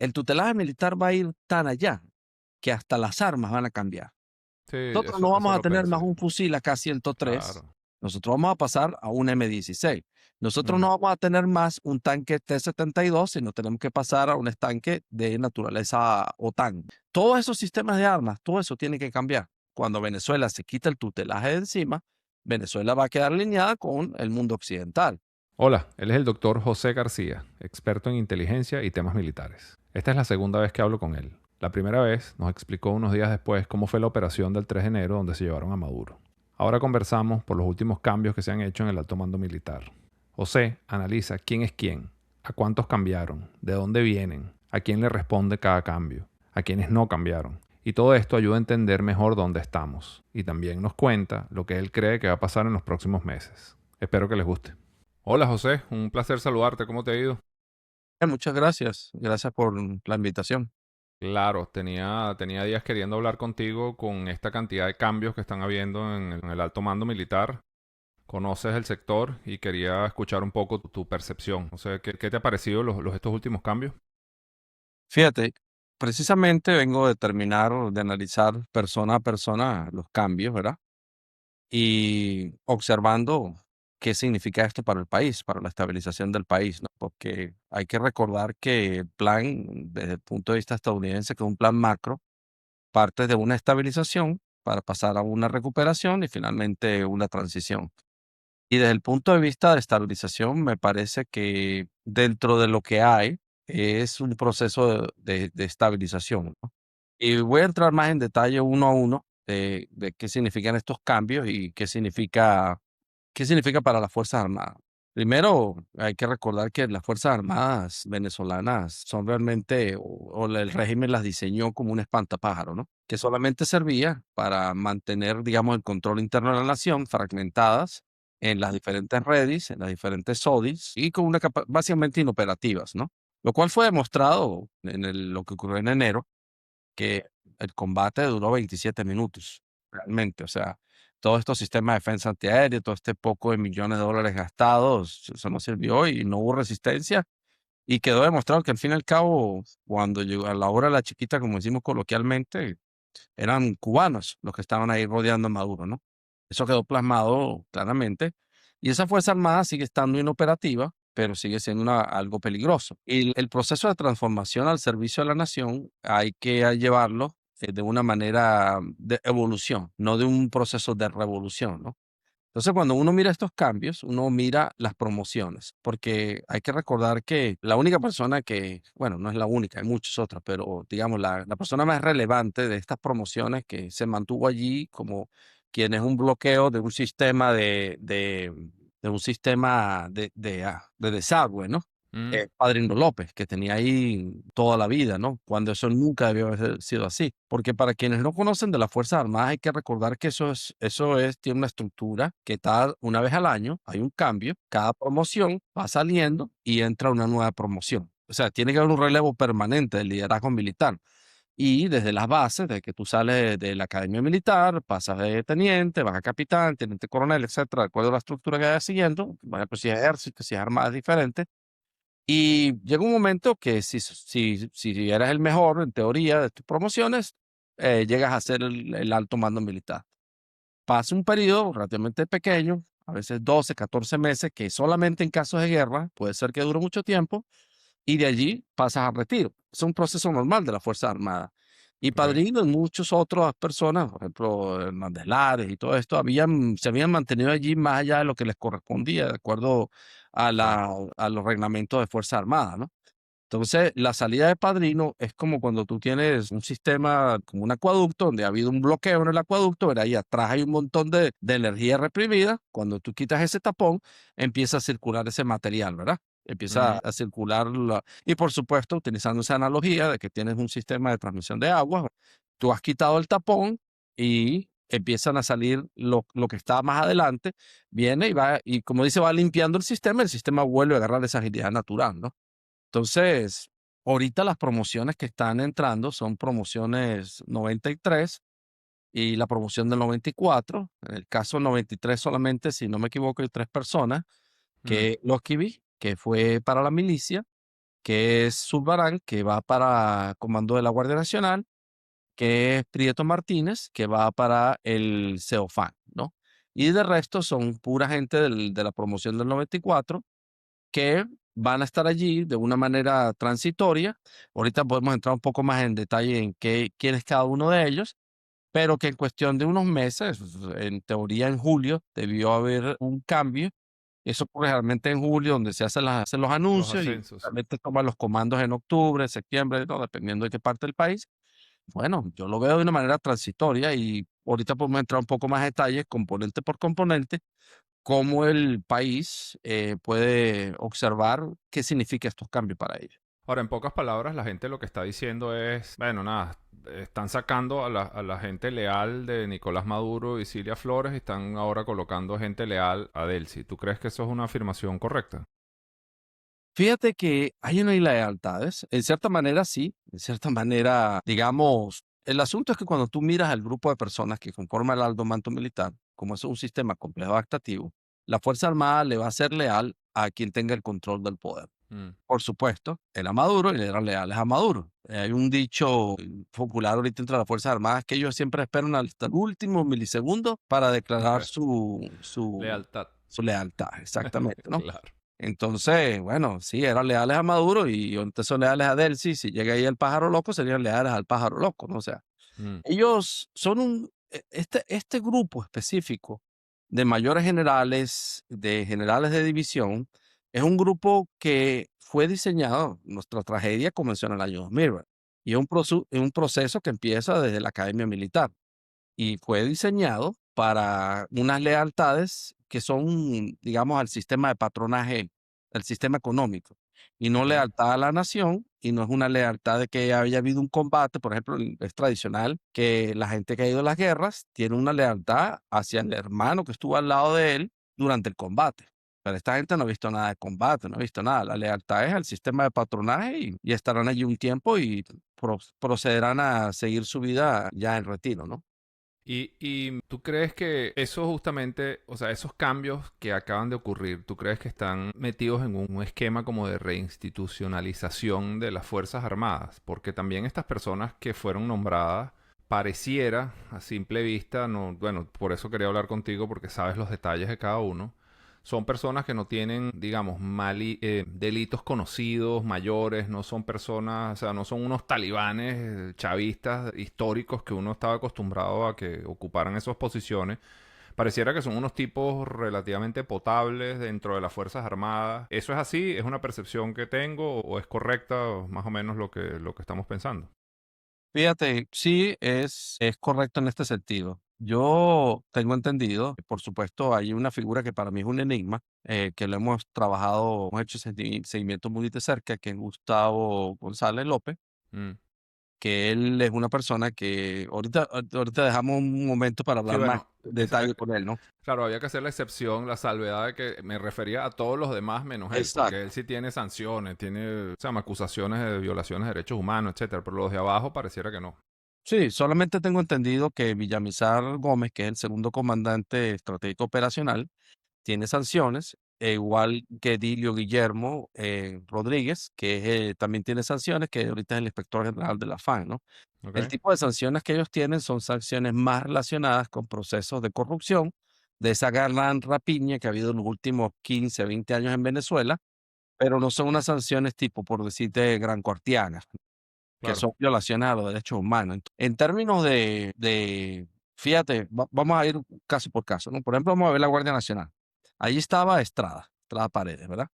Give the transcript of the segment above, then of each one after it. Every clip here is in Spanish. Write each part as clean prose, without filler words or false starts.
el tutelaje militar va a ir tan allá que hasta las armas van a cambiar. Sí, Nosotros no eso vamos a lo tener más pensé. un fusil AK-103, Claro. nosotros vamos a pasar a un M16. Nosotros Mm. no vamos a tener más un tanque T-72, sino tenemos que pasar a un tanque de naturaleza OTAN. Todos esos sistemas de armas, todo eso tiene que cambiar. Cuando Venezuela se quita el tutelaje de encima, Venezuela va a quedar alineada con el mundo occidental. Hola, él es el doctor José García, experto en inteligencia y temas militares. Esta es la segunda vez que hablo con él. La primera vez nos explicó unos días después cómo fue la operación del 3 de enero donde se llevaron a Maduro. Ahora conversamos por los últimos cambios que se han hecho en el alto mando militar. José analiza quién es quién, a cuántos cambiaron, de dónde vienen, a quién le responde cada cambio, a quiénes no cambiaron. Y todo esto ayuda a entender mejor dónde estamos. Y también nos cuenta lo que él cree que va a pasar en los próximos meses. Espero que les guste. Hola José, un placer saludarte. ¿Cómo te ha ido? Muchas gracias. Gracias por la invitación. Claro, tenía días queriendo hablar contigo con esta cantidad de cambios que están habiendo en el alto mando militar. Conoces el sector y quería escuchar un poco tu percepción. O sea, ¿qué te ha parecido estos últimos cambios? Fíjate, precisamente vengo de terminar de analizar persona a persona los cambios, ¿verdad? Y observando qué significa esto para el país, para la estabilización del país, ¿no? Porque hay que recordar que el plan, desde el punto de vista estadounidense, que es un plan macro, parte de una estabilización para pasar a una recuperación y finalmente una transición. Y desde el punto de vista de estabilización, me parece que dentro de lo que hay es un proceso de estabilización, ¿no? Y voy a entrar más en detalle uno a uno de qué significan estos cambios y qué significa para las Fuerzas Armadas. Primero, hay que recordar que las Fuerzas Armadas venezolanas son realmente, o el régimen las diseñó como un espantapájaro, ¿no? Que solamente servía para mantener, digamos, el control interno de la nación, fragmentadas en las diferentes redes, en las diferentes SODIs y con una básicamente inoperativas, ¿no? Lo cual fue demostrado en lo que ocurrió en enero, que el combate duró 27 minutos, realmente. O sea, todos estos sistemas de defensa antiaérea, todo este poco de millones de dólares gastados, eso no sirvió y no hubo resistencia. Y quedó demostrado que al fin y al cabo, cuando llegó a la hora de la chiquita, como decimos coloquialmente, eran cubanos los que estaban ahí rodeando a Maduro, ¿no? Eso quedó plasmado claramente. Y esa Fuerza Armada sigue estando inoperativa, pero sigue siendo algo peligroso. Y el proceso de transformación al servicio de la nación hay que llevarlo de una manera de evolución, no de un proceso de revolución, ¿no? Entonces, cuando uno mira estos cambios, uno mira las promociones, porque hay que recordar que la única persona que, bueno, no es la única, hay muchas otras, pero digamos, la persona más relevante de estas promociones que se mantuvo allí como quien es un bloqueo de un sistema de un sistema de desagüe, ¿no? Mm. Padrino López, que tenía ahí toda la vida, ¿no? Cuando eso nunca debió haber sido así. Porque para quienes no conocen de las Fuerzas Armadas, hay que recordar que tiene una estructura que está una vez al año, hay un cambio, cada promoción va saliendo y entra una nueva promoción. O sea, tiene que haber un relevo permanente del liderazgo militar. Y desde las bases, de que tú sales de la academia militar, pasas de teniente, vas a capitán, teniente coronel, etcétera, de acuerdo a la estructura que vayas siguiendo, bueno, pues si es ejército, si es armada es diferente, y llega un momento que si eres el mejor, en teoría, de tus promociones, llegas a ser el alto mando militar. Pasa un periodo relativamente pequeño, a veces 12, 14 meses, que solamente en casos de guerra, puede ser que dure mucho tiempo, y de allí pasas al retiro. Es un proceso normal de la Fuerza Armada. Y Ok. Padrino y muchas otras personas, por ejemplo, Hernández Lares y todo esto, se habían mantenido allí más allá de lo que les correspondía, de acuerdo Sí. a los reglamentos de Fuerza Armada, ¿no? Entonces, la salida de Padrino es como cuando tú tienes un sistema, como un acueducto, donde ha habido un bloqueo en el acueducto, ¿verdad? Y atrás hay un montón de energía reprimida. Cuando tú quitas ese tapón, empieza a circular ese material, ¿verdad? Empieza Mm. a circular y por supuesto, utilizando esa analogía de que tienes un sistema de transmisión de agua, tú has quitado el tapón y empiezan a salir lo que está más adelante, viene y va, y como dice, va limpiando el sistema vuelve a agarrar esa agilidad natural, ¿no? Entonces, ahorita las promociones que están entrando son promociones 93 y la promoción del 94. En el caso 93 solamente, si no me equivoco, hay 3 personas, Mm. que lo escribí, que fue para la milicia, que es Zurbarán, que va para Comando de la Guardia Nacional, que es Prieto Martínez, que va para el CEOFAN, ¿no? Y de resto son pura gente de la promoción del 94 que van a estar allí de una manera transitoria. Ahorita podemos entrar un poco más en detalle en quién es cada uno de ellos, pero que en cuestión de unos meses, en teoría en julio, debió haber un cambio. Eso ocurre realmente en julio, donde hacen los Los anuncios y ascensos. realmente toman los comandos en octubre, septiembre, ¿no? Dependiendo de qué parte del país. Bueno, yo lo veo de una manera transitoria y ahorita podemos entrar un poco más en detalle, componente por componente, cómo el país puede observar qué significa estos cambios para ellos. Ahora, en pocas palabras, la gente lo que está diciendo es, bueno, nada, están sacando a la gente leal de Nicolás Maduro y Cilia Flores y están ahora colocando gente leal a Delcy. ¿Tú crees que eso es una afirmación correcta? Fíjate que hay unas lealtades, en cierta manera sí, en cierta manera, digamos, el asunto es que cuando tú miras al grupo de personas que conforman el alto mando militar, como es un sistema complejo adaptativo, la Fuerza Armada le va a ser leal a quien tenga el control del poder. Mm, Por supuesto, era Maduro y le eran leales a Maduro. Hay un dicho popular ahorita entre las Fuerzas Armadas que ellos siempre esperan hasta el último milisegundo para declarar lealtad. su lealtad, exactamente, ¿no? Claro. Entonces, bueno, sí, eran leales a Maduro y antes son leales a Delcy. Si llega ahí el pájaro loco, serían leales al pájaro loco, ¿no? O sea, Mm, ellos son este grupo específico de mayores generales, de generales de división, es un grupo que fue diseñado, nuestra tragedia comenzó en el año 2000, ¿verdad? Y es un proceso que empieza desde la academia militar y fue diseñado para unas lealtades que son, digamos, al sistema de patronaje, al sistema económico, y no ok. lealtad a la nación, y no es una lealtad de que haya habido un combate. Por ejemplo, es tradicional que la gente que ha ido a las guerras tiene una lealtad hacia el hermano que estuvo al lado de él durante el combate. Pero esta gente no ha visto nada de combate, no ha visto nada. La lealtad es al sistema de patronaje y estarán allí un tiempo y procederán a seguir su vida ya en retiro, ¿no? Y tú crees que eso justamente, o sea, esos cambios que acaban de ocurrir, ¿tú crees que están metidos en un esquema como de reinstitucionalización de las Fuerzas Armadas? Porque también estas personas que fueron nombradas, pareciera a simple vista, no, bueno, por eso quería hablar contigo porque sabes los detalles de cada uno. Son personas que no tienen, digamos, delitos conocidos, mayores, no son personas, o sea, no son unos talibanes chavistas históricos que uno estaba acostumbrado a que ocuparan esas posiciones. Pareciera que son unos tipos relativamente potables dentro de las Fuerzas Armadas. ¿Eso es así? ¿Es una percepción que tengo o es correcta más o menos lo que estamos pensando? Fíjate, sí es correcto en este sentido. Yo tengo entendido, por supuesto, hay una figura que para mí es un enigma, que lo hemos trabajado, hemos hecho seguimiento muy de cerca, que es Gustavo González López, Mm. que él es una persona que ahorita dejamos un momento para Sí, hablar más bueno, detalle con él, ¿no? claro, había que hacer la excepción, la salvedad de que me refería a todos los demás menos él, porque él Exacto. sí tiene sanciones, tiene, o sea, acusaciones de violaciones de derechos humanos, etcétera, pero los de abajo pareciera que no. Sí, solamente tengo entendido que Villamizar Gómez, que es el segundo comandante estratégico operacional, tiene sanciones, igual que Dilio Guillermo Rodríguez, que también tiene sanciones, que ahorita es el inspector general de la FAN, ¿no? El ¿Ok? tipo de sanciones que ellos tienen son sanciones más relacionadas con procesos de corrupción, de esa gran rapiña que ha habido en los últimos 15, 20 años en Venezuela, pero no son unas sanciones tipo, por decirte, gran cuartianas, que Claro. son violaciones a los derechos humanos. En términos fíjate, vamos a ir caso por caso, ¿no? Por ejemplo, vamos a ver la Guardia Nacional. Ahí estaba Estrada Paredes, ¿verdad?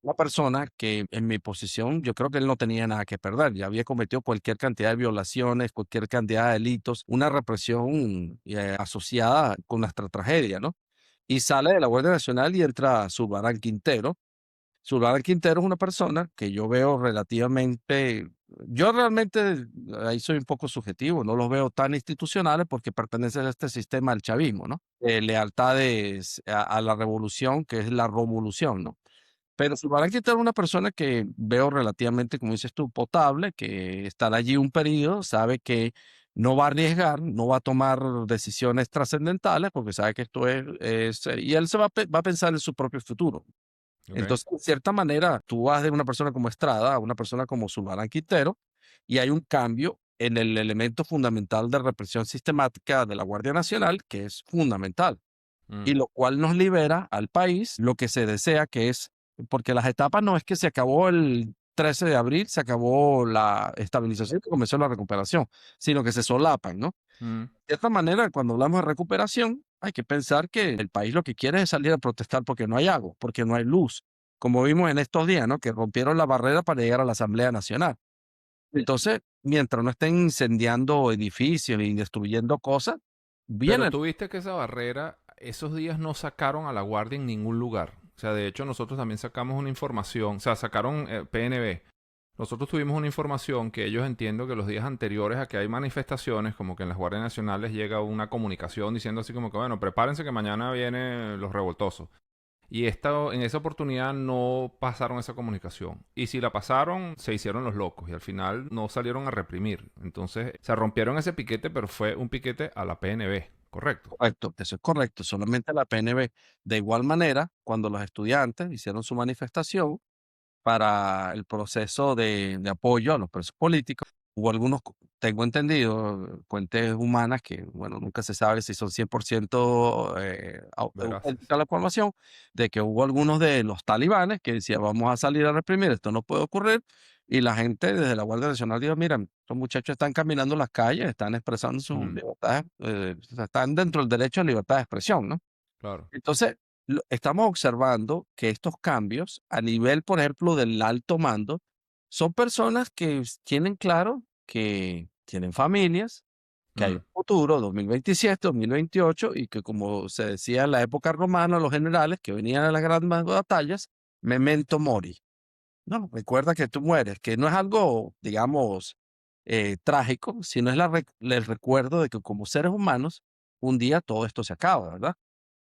Una persona que en mi posición, yo creo que él no tenía nada que perder, ya había cometido cualquier cantidad de violaciones, cualquier cantidad de delitos, una represión asociada con nuestra tragedia, ¿no? Y sale de la Guardia Nacional y entra Zurbarán Quintero. Zurbarán Quintero es una persona que yo veo relativamente, yo realmente ahí soy un poco subjetivo, no los veo tan institucionales porque pertenecen a este sistema del chavismo, ¿no? Lealtades a la revolución, que es la revolución, ¿no? Pero Zurbarán Quintero es una persona que veo relativamente, como dices tú, potable, que estará allí un periodo, sabe que no va a arriesgar, no va a tomar decisiones trascendentales porque sabe que esto y él va a pensar en su propio futuro. Ok. Entonces, de cierta manera, tú vas de una persona como Estrada a una persona como Zulbarán Quintero y hay un cambio en el elemento fundamental de represión sistemática de la Guardia Nacional, que es fundamental, Mm, y lo cual nos libera al país lo que se desea, que es, porque las etapas no es que se acabó el 13 de abril, se acabó la estabilización y comenzó la recuperación, sino que se solapan, ¿no? mm. De esta manera, cuando hablamos de recuperación, hay que pensar que el país lo que quiere es salir a protestar porque no hay agua, porque no hay luz, como vimos en estos días, ¿no? Que rompieron la barrera para llegar a la Asamblea Nacional. Entonces, mientras no estén incendiando edificios y destruyendo cosas, Pero vienen. tú viste que esa barrera, esos días no sacaron a la guardia en ningún lugar. O sea, de hecho nosotros también sacamos una información, o sea, sacaron PNB. Nosotros tuvimos una información que ellos entiendo que los días anteriores a que hay manifestaciones, como que en las Guardias Nacionales llega una comunicación diciendo así como que, bueno, prepárense que mañana vienen los revoltosos. Y en esa oportunidad no pasaron esa comunicación. Y si la pasaron, se hicieron los locos y al final no salieron a reprimir. Entonces se rompieron ese piquete, pero fue un piquete a la PNB, ¿correcto? Correcto, eso es correcto, solamente la PNB. De igual manera, cuando los estudiantes hicieron su manifestación, para el proceso de apoyo a los presos políticos. Hubo algunos, tengo entendido, fuentes humanas que, bueno, nunca se sabe si son 100% Veraces. auténtica la información, de que hubo algunos de los talibanes que decían, vamos a salir a reprimir, esto no puede ocurrir. Y la gente desde la Guardia Nacional dijo, miren, estos muchachos están caminando las calles, están expresando sus Mm, libertades, o sea, están dentro del derecho a libertad de expresión, ¿no? claro. Entonces, estamos observando que estos cambios a nivel, por ejemplo, del alto mando, son personas que tienen claro que tienen familias, que hay Mm, un futuro, 2027, 2028, y que como se decía en la época romana, los generales que venían a las grandes batallas, memento mori. No, recuerda que tú mueres, que no es algo, digamos, trágico, sino es el recuerdo de que como seres humanos, un día todo esto se acaba, ¿verdad?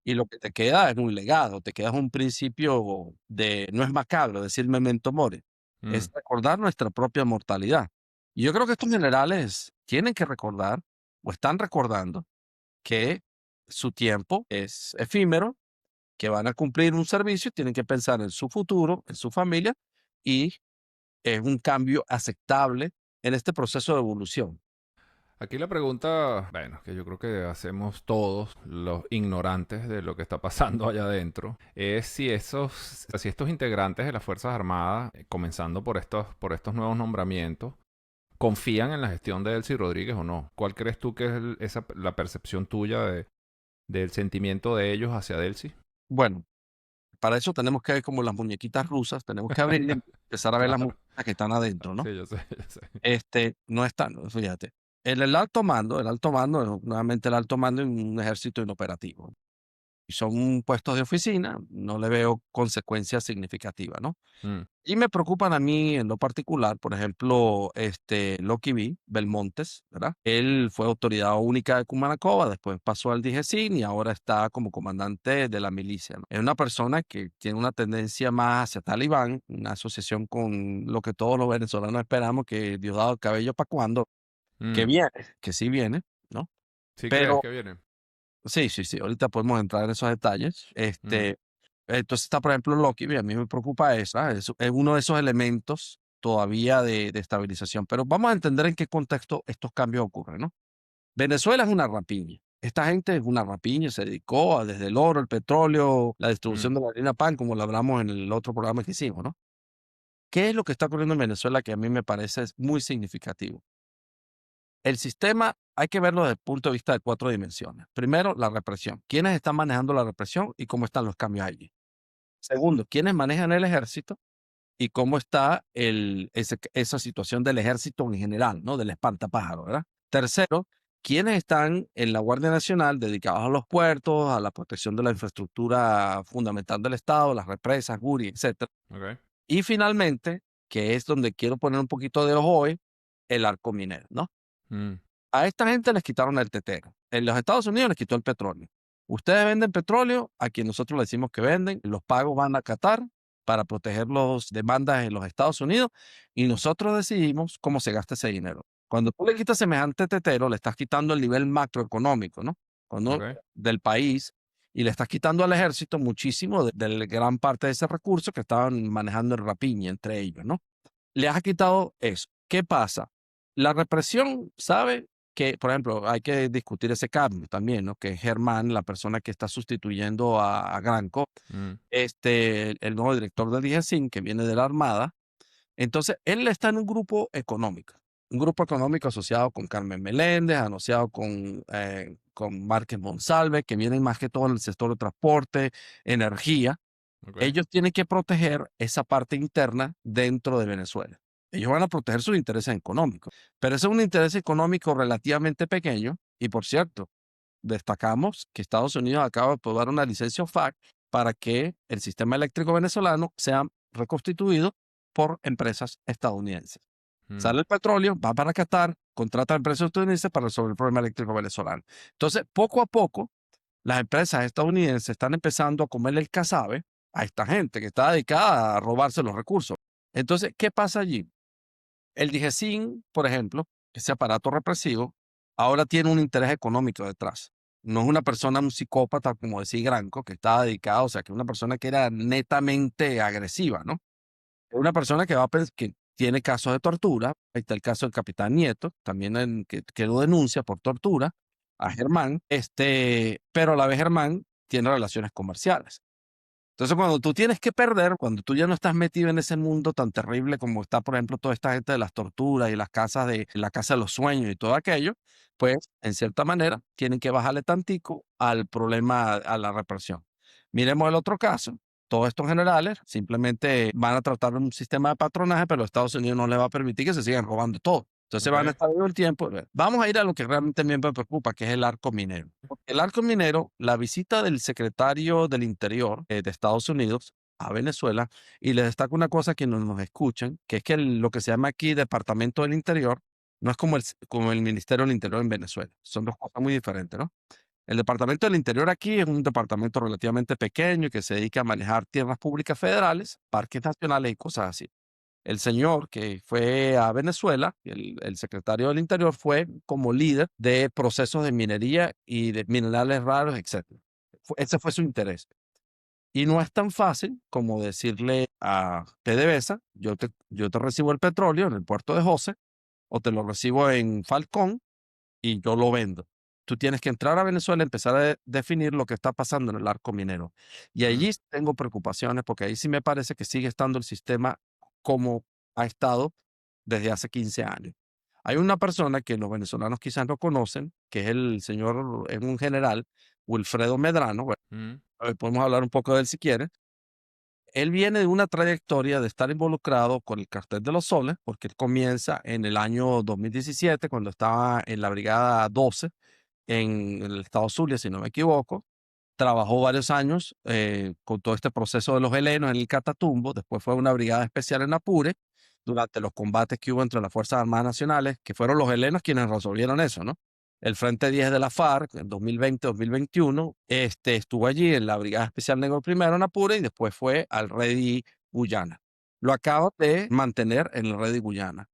Y lo que te queda es un legado, te queda un principio de, no es macabro decir memento mori, mm. es recordar nuestra propia mortalidad. Y yo creo que estos generales tienen que recordar, o están recordando, que su tiempo es efímero, que van a cumplir un servicio, tienen que pensar en su futuro, en su familia, y es un cambio aceptable en este proceso de evolución. Aquí la pregunta, bueno, que yo creo que hacemos todos los ignorantes de lo que está pasando allá adentro, es si estos integrantes de las Fuerzas Armadas, comenzando por estos nuevos nombramientos, confían en la gestión de Delcy Rodríguez o no. ¿Cuál crees tú que es la percepción tuya del sentimiento de ellos hacia Delcy? Bueno, para eso tenemos que ver como las muñequitas rusas, tenemos que abrir y empezar a ver las Claro. muñequitas que están adentro, ¿no? Sí, yo sé, yo sé. No están, fíjate. En el alto mando, nuevamente el alto mando en un ejército inoperativo. Y son puestos de oficina, no le veo consecuencias significativas, ¿no? Mm, Y me preocupan a mí en lo particular, por ejemplo, Loki B. Belmontes, ¿verdad? Él fue autoridad única de Cumanacova, después pasó al DGCIN y ahora está como comandante de la milicia, ¿no? Es una persona que tiene una tendencia más hacia Talibán, una asociación con lo que todos los venezolanos esperamos, que Diosdado el Cabello para cuando, que mm. viene, que sí viene, ¿no? ¿Sí crees Pero que vienen? sí, sí, sí, ahorita podemos entrar en esos detalles. Mm, Entonces está, por ejemplo, Loki, y a mí me preocupa eso, ¿ah? Es uno de esos elementos todavía de estabilización, pero vamos a entender en qué contexto estos cambios ocurren, ¿no? Venezuela es una rapiña. Esta gente es una rapiña, se dedicó desde el oro, el petróleo, la mm. distribución de la harina pan, como lo hablamos en el otro programa que hicimos, ¿no? ¿Qué es lo que está ocurriendo en Venezuela que a mí me parece es muy significativo? El sistema hay que verlo desde el punto de vista de cuatro dimensiones. Primero, la represión. ¿Quiénes están manejando la represión y cómo están los cambios allí? Segundo, ¿quiénes manejan el ejército y cómo está esa situación del ejército en general, ¿no? Del espantapájaro, ¿verdad? Tercero, ¿quiénes están en la Guardia Nacional dedicados a los puertos, a la protección de la infraestructura fundamental del Estado, las represas, Guri, etcétera? Ok. Y finalmente, que es donde quiero poner un poquito de ojo hoy, el arco minero, ¿no? Mm, A esta gente les quitaron el tetero. En los Estados Unidos les quitó el petróleo. Ustedes venden petróleo a quien nosotros le decimos que venden. Los pagos van a Qatar para proteger las demandas en los Estados Unidos y nosotros decidimos cómo se gasta ese dinero. Cuando tú le quitas semejante tetero, le estás quitando el nivel macroeconómico, ¿no? Cuando, ok. del país y le estás quitando al ejército muchísimo de gran parte de ese recurso que estaban manejando en rapiña entre ellos, ¿no? Le has quitado eso. ¿Qué pasa? La represión, ¿sabe? Que, por ejemplo, hay que discutir ese cambio también, ¿no? Que es Germán, la persona que está sustituyendo a Granco, Mm, el nuevo director del IGESIN, que viene de la Armada. Entonces, él está en un grupo económico asociado con Carmen Meléndez, asociado con Márquez Monsalve, que vienen más que todo en el sector de transporte, energía. ok. Ellos tienen que proteger esa parte interna dentro de Venezuela. Ellos van a proteger sus intereses económicos, pero ese es un interés económico relativamente pequeño. Y por cierto, destacamos que Estados Unidos acaba de aprobar una licencia OFAC para que el sistema eléctrico venezolano sea reconstituido por empresas estadounidenses. Mm, Sale el petróleo, va para Qatar, contrata a empresas estadounidenses para resolver el problema eléctrico venezolano. Entonces, poco a poco, las empresas estadounidenses están empezando a comerle el casabe a esta gente que está dedicada a robarse los recursos. Entonces, ¿qué pasa allí? El DIGESIN, por ejemplo, ese aparato represivo, ahora tiene un interés económico detrás. No es una persona, un psicópata, como decía Granco, que estaba dedicado, o sea, que es una persona que era netamente agresiva, ¿no? Es una persona que que tiene casos de tortura. Ahí está el caso del capitán Nieto, también que lo denuncia por tortura a Germán, pero a la vez Germán tiene relaciones comerciales. Entonces, cuando tú tienes que perder, cuando tú ya no estás metido en ese mundo tan terrible como está, por ejemplo, toda esta gente de las torturas y las casas de la casa de los sueños y todo aquello, pues, en cierta manera, tienen que bajarle tantico al problema, a la represión. Miremos el otro caso. Todos estos generales simplemente van a tratar un sistema de patronaje, pero Estados Unidos no les va a permitir que se sigan robando todo. Entonces van a ok. estar todo el tiempo. Vamos a ir a lo que realmente me preocupa, que es el arco minero. El arco minero, la visita del secretario del Interior de Estados Unidos a Venezuela, y les destaco una cosa que no nos escuchan, que es que lo que se llama aquí Departamento del Interior no es como el Ministerio del Interior en Venezuela. Son dos cosas muy diferentes, ¿no? El Departamento del Interior aquí es un departamento relativamente pequeño y que se dedica a manejar tierras públicas federales, parques nacionales y cosas así. El señor que fue a Venezuela, el secretario del Interior, fue como líder de procesos de minería y de minerales raros, etcétera. Ese fue su interés. Y no es tan fácil como decirle a PDVSA, yo te recibo el petróleo en el puerto de José o te lo recibo en Falcón y yo lo vendo. Tú tienes que entrar a Venezuela y empezar a definir lo que está pasando en el arco minero. Y Mm, allí tengo preocupaciones porque ahí sí me parece que sigue estando el sistema como ha estado desde hace 15 años. Hay una persona que los venezolanos quizás no conocen, que es el señor, es un general, Wilfredo Medrano. Bueno, mm, podemos hablar un poco de él si quiere. Él viene de una trayectoria de estar involucrado con el Cartel de los Soles, porque él comienza en el año 2017, cuando estaba en la Brigada 12 en el estado Zulia, si no me equivoco. Trabajó varios años con todo este proceso de los helenos en el Catatumbo. Después fue a una brigada especial en Apure durante los combates que hubo entre las Fuerzas Armadas Nacionales, que fueron los helenos quienes resolvieron eso, ¿no? El Frente 10 de la FARC en 2020-2021 estuvo allí en la Brigada Especial Negro Primero en Apure y después fue al Ready Guyana. Lo acaba de mantener en el Ready Guyana.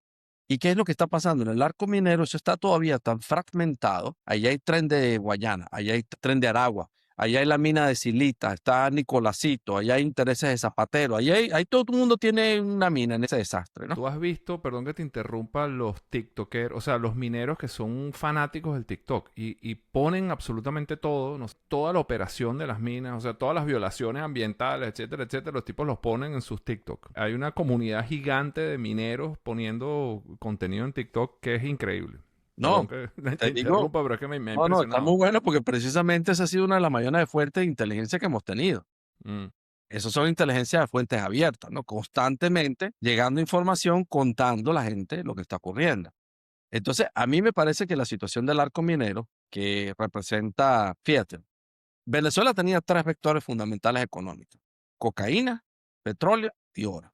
¿Y qué es lo que está pasando? En el arco minero eso está todavía tan fragmentado. Allá hay tren de Guayana, allá hay tren de Aragua, allá hay la mina de Silita, está Nicolásito, allá hay intereses de Zapatero, ahí todo el mundo tiene una mina en ese desastre, ¿no? Tú has visto, perdón que te interrumpa, los TikTokers, o sea, los mineros que son fanáticos del TikTok y ponen absolutamente todo, no sé, toda la operación de las minas, o sea, todas las violaciones ambientales, etcétera, etcétera, los tipos los ponen en sus TikTok. Hay una comunidad gigante de mineros poniendo contenido en TikTok que es increíble. Perdón No, que te te digo, interrumpa, pero es que me ha no, está muy impresionado. bueno porque precisamente esa ha sido una de las mayores fuentes de inteligencia que hemos tenido. Mm, Esas son inteligencias de fuentes abiertas, ¿no? Constantemente llegando información, contando a la gente lo que está ocurriendo. Entonces, a mí me parece que la situación del arco minero, que representa, fíjate, Venezuela tenía tres vectores fundamentales económicos: cocaína, petróleo y oro.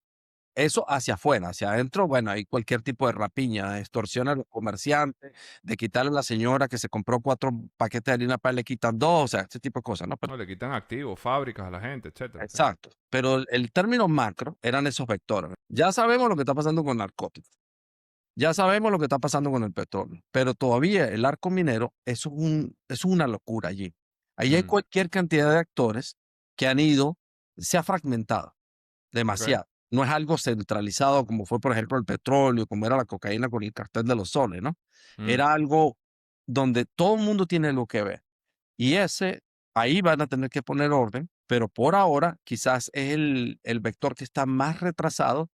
Eso hacia afuera, hacia adentro, bueno, hay cualquier tipo de rapiña, de extorsión a los comerciantes, de quitarle a la señora que se compró 4 paquetes de harina para le quitan dos, o sea, ese tipo de cosas, ¿no? no, le quitan activos, fábricas a la gente, etcétera. Sí. Exacto. Pero el término macro eran esos vectores. Ya sabemos lo que está pasando con narcóticos. Ya sabemos lo que está pasando con el petróleo. Pero todavía el arco minero es una locura allí. Ahí hay Mm, cualquier cantidad de actores que han ido, se ha fragmentado ok. demasiado. No es algo centralizado como fue, por ejemplo, el petróleo, como era la cocaína con el cartel de los soles, ¿no? Mm, Era algo donde todo el mundo tiene algo que ver. Y ahí van a tener que poner orden, pero por ahora quizás es el vector que está más retrasado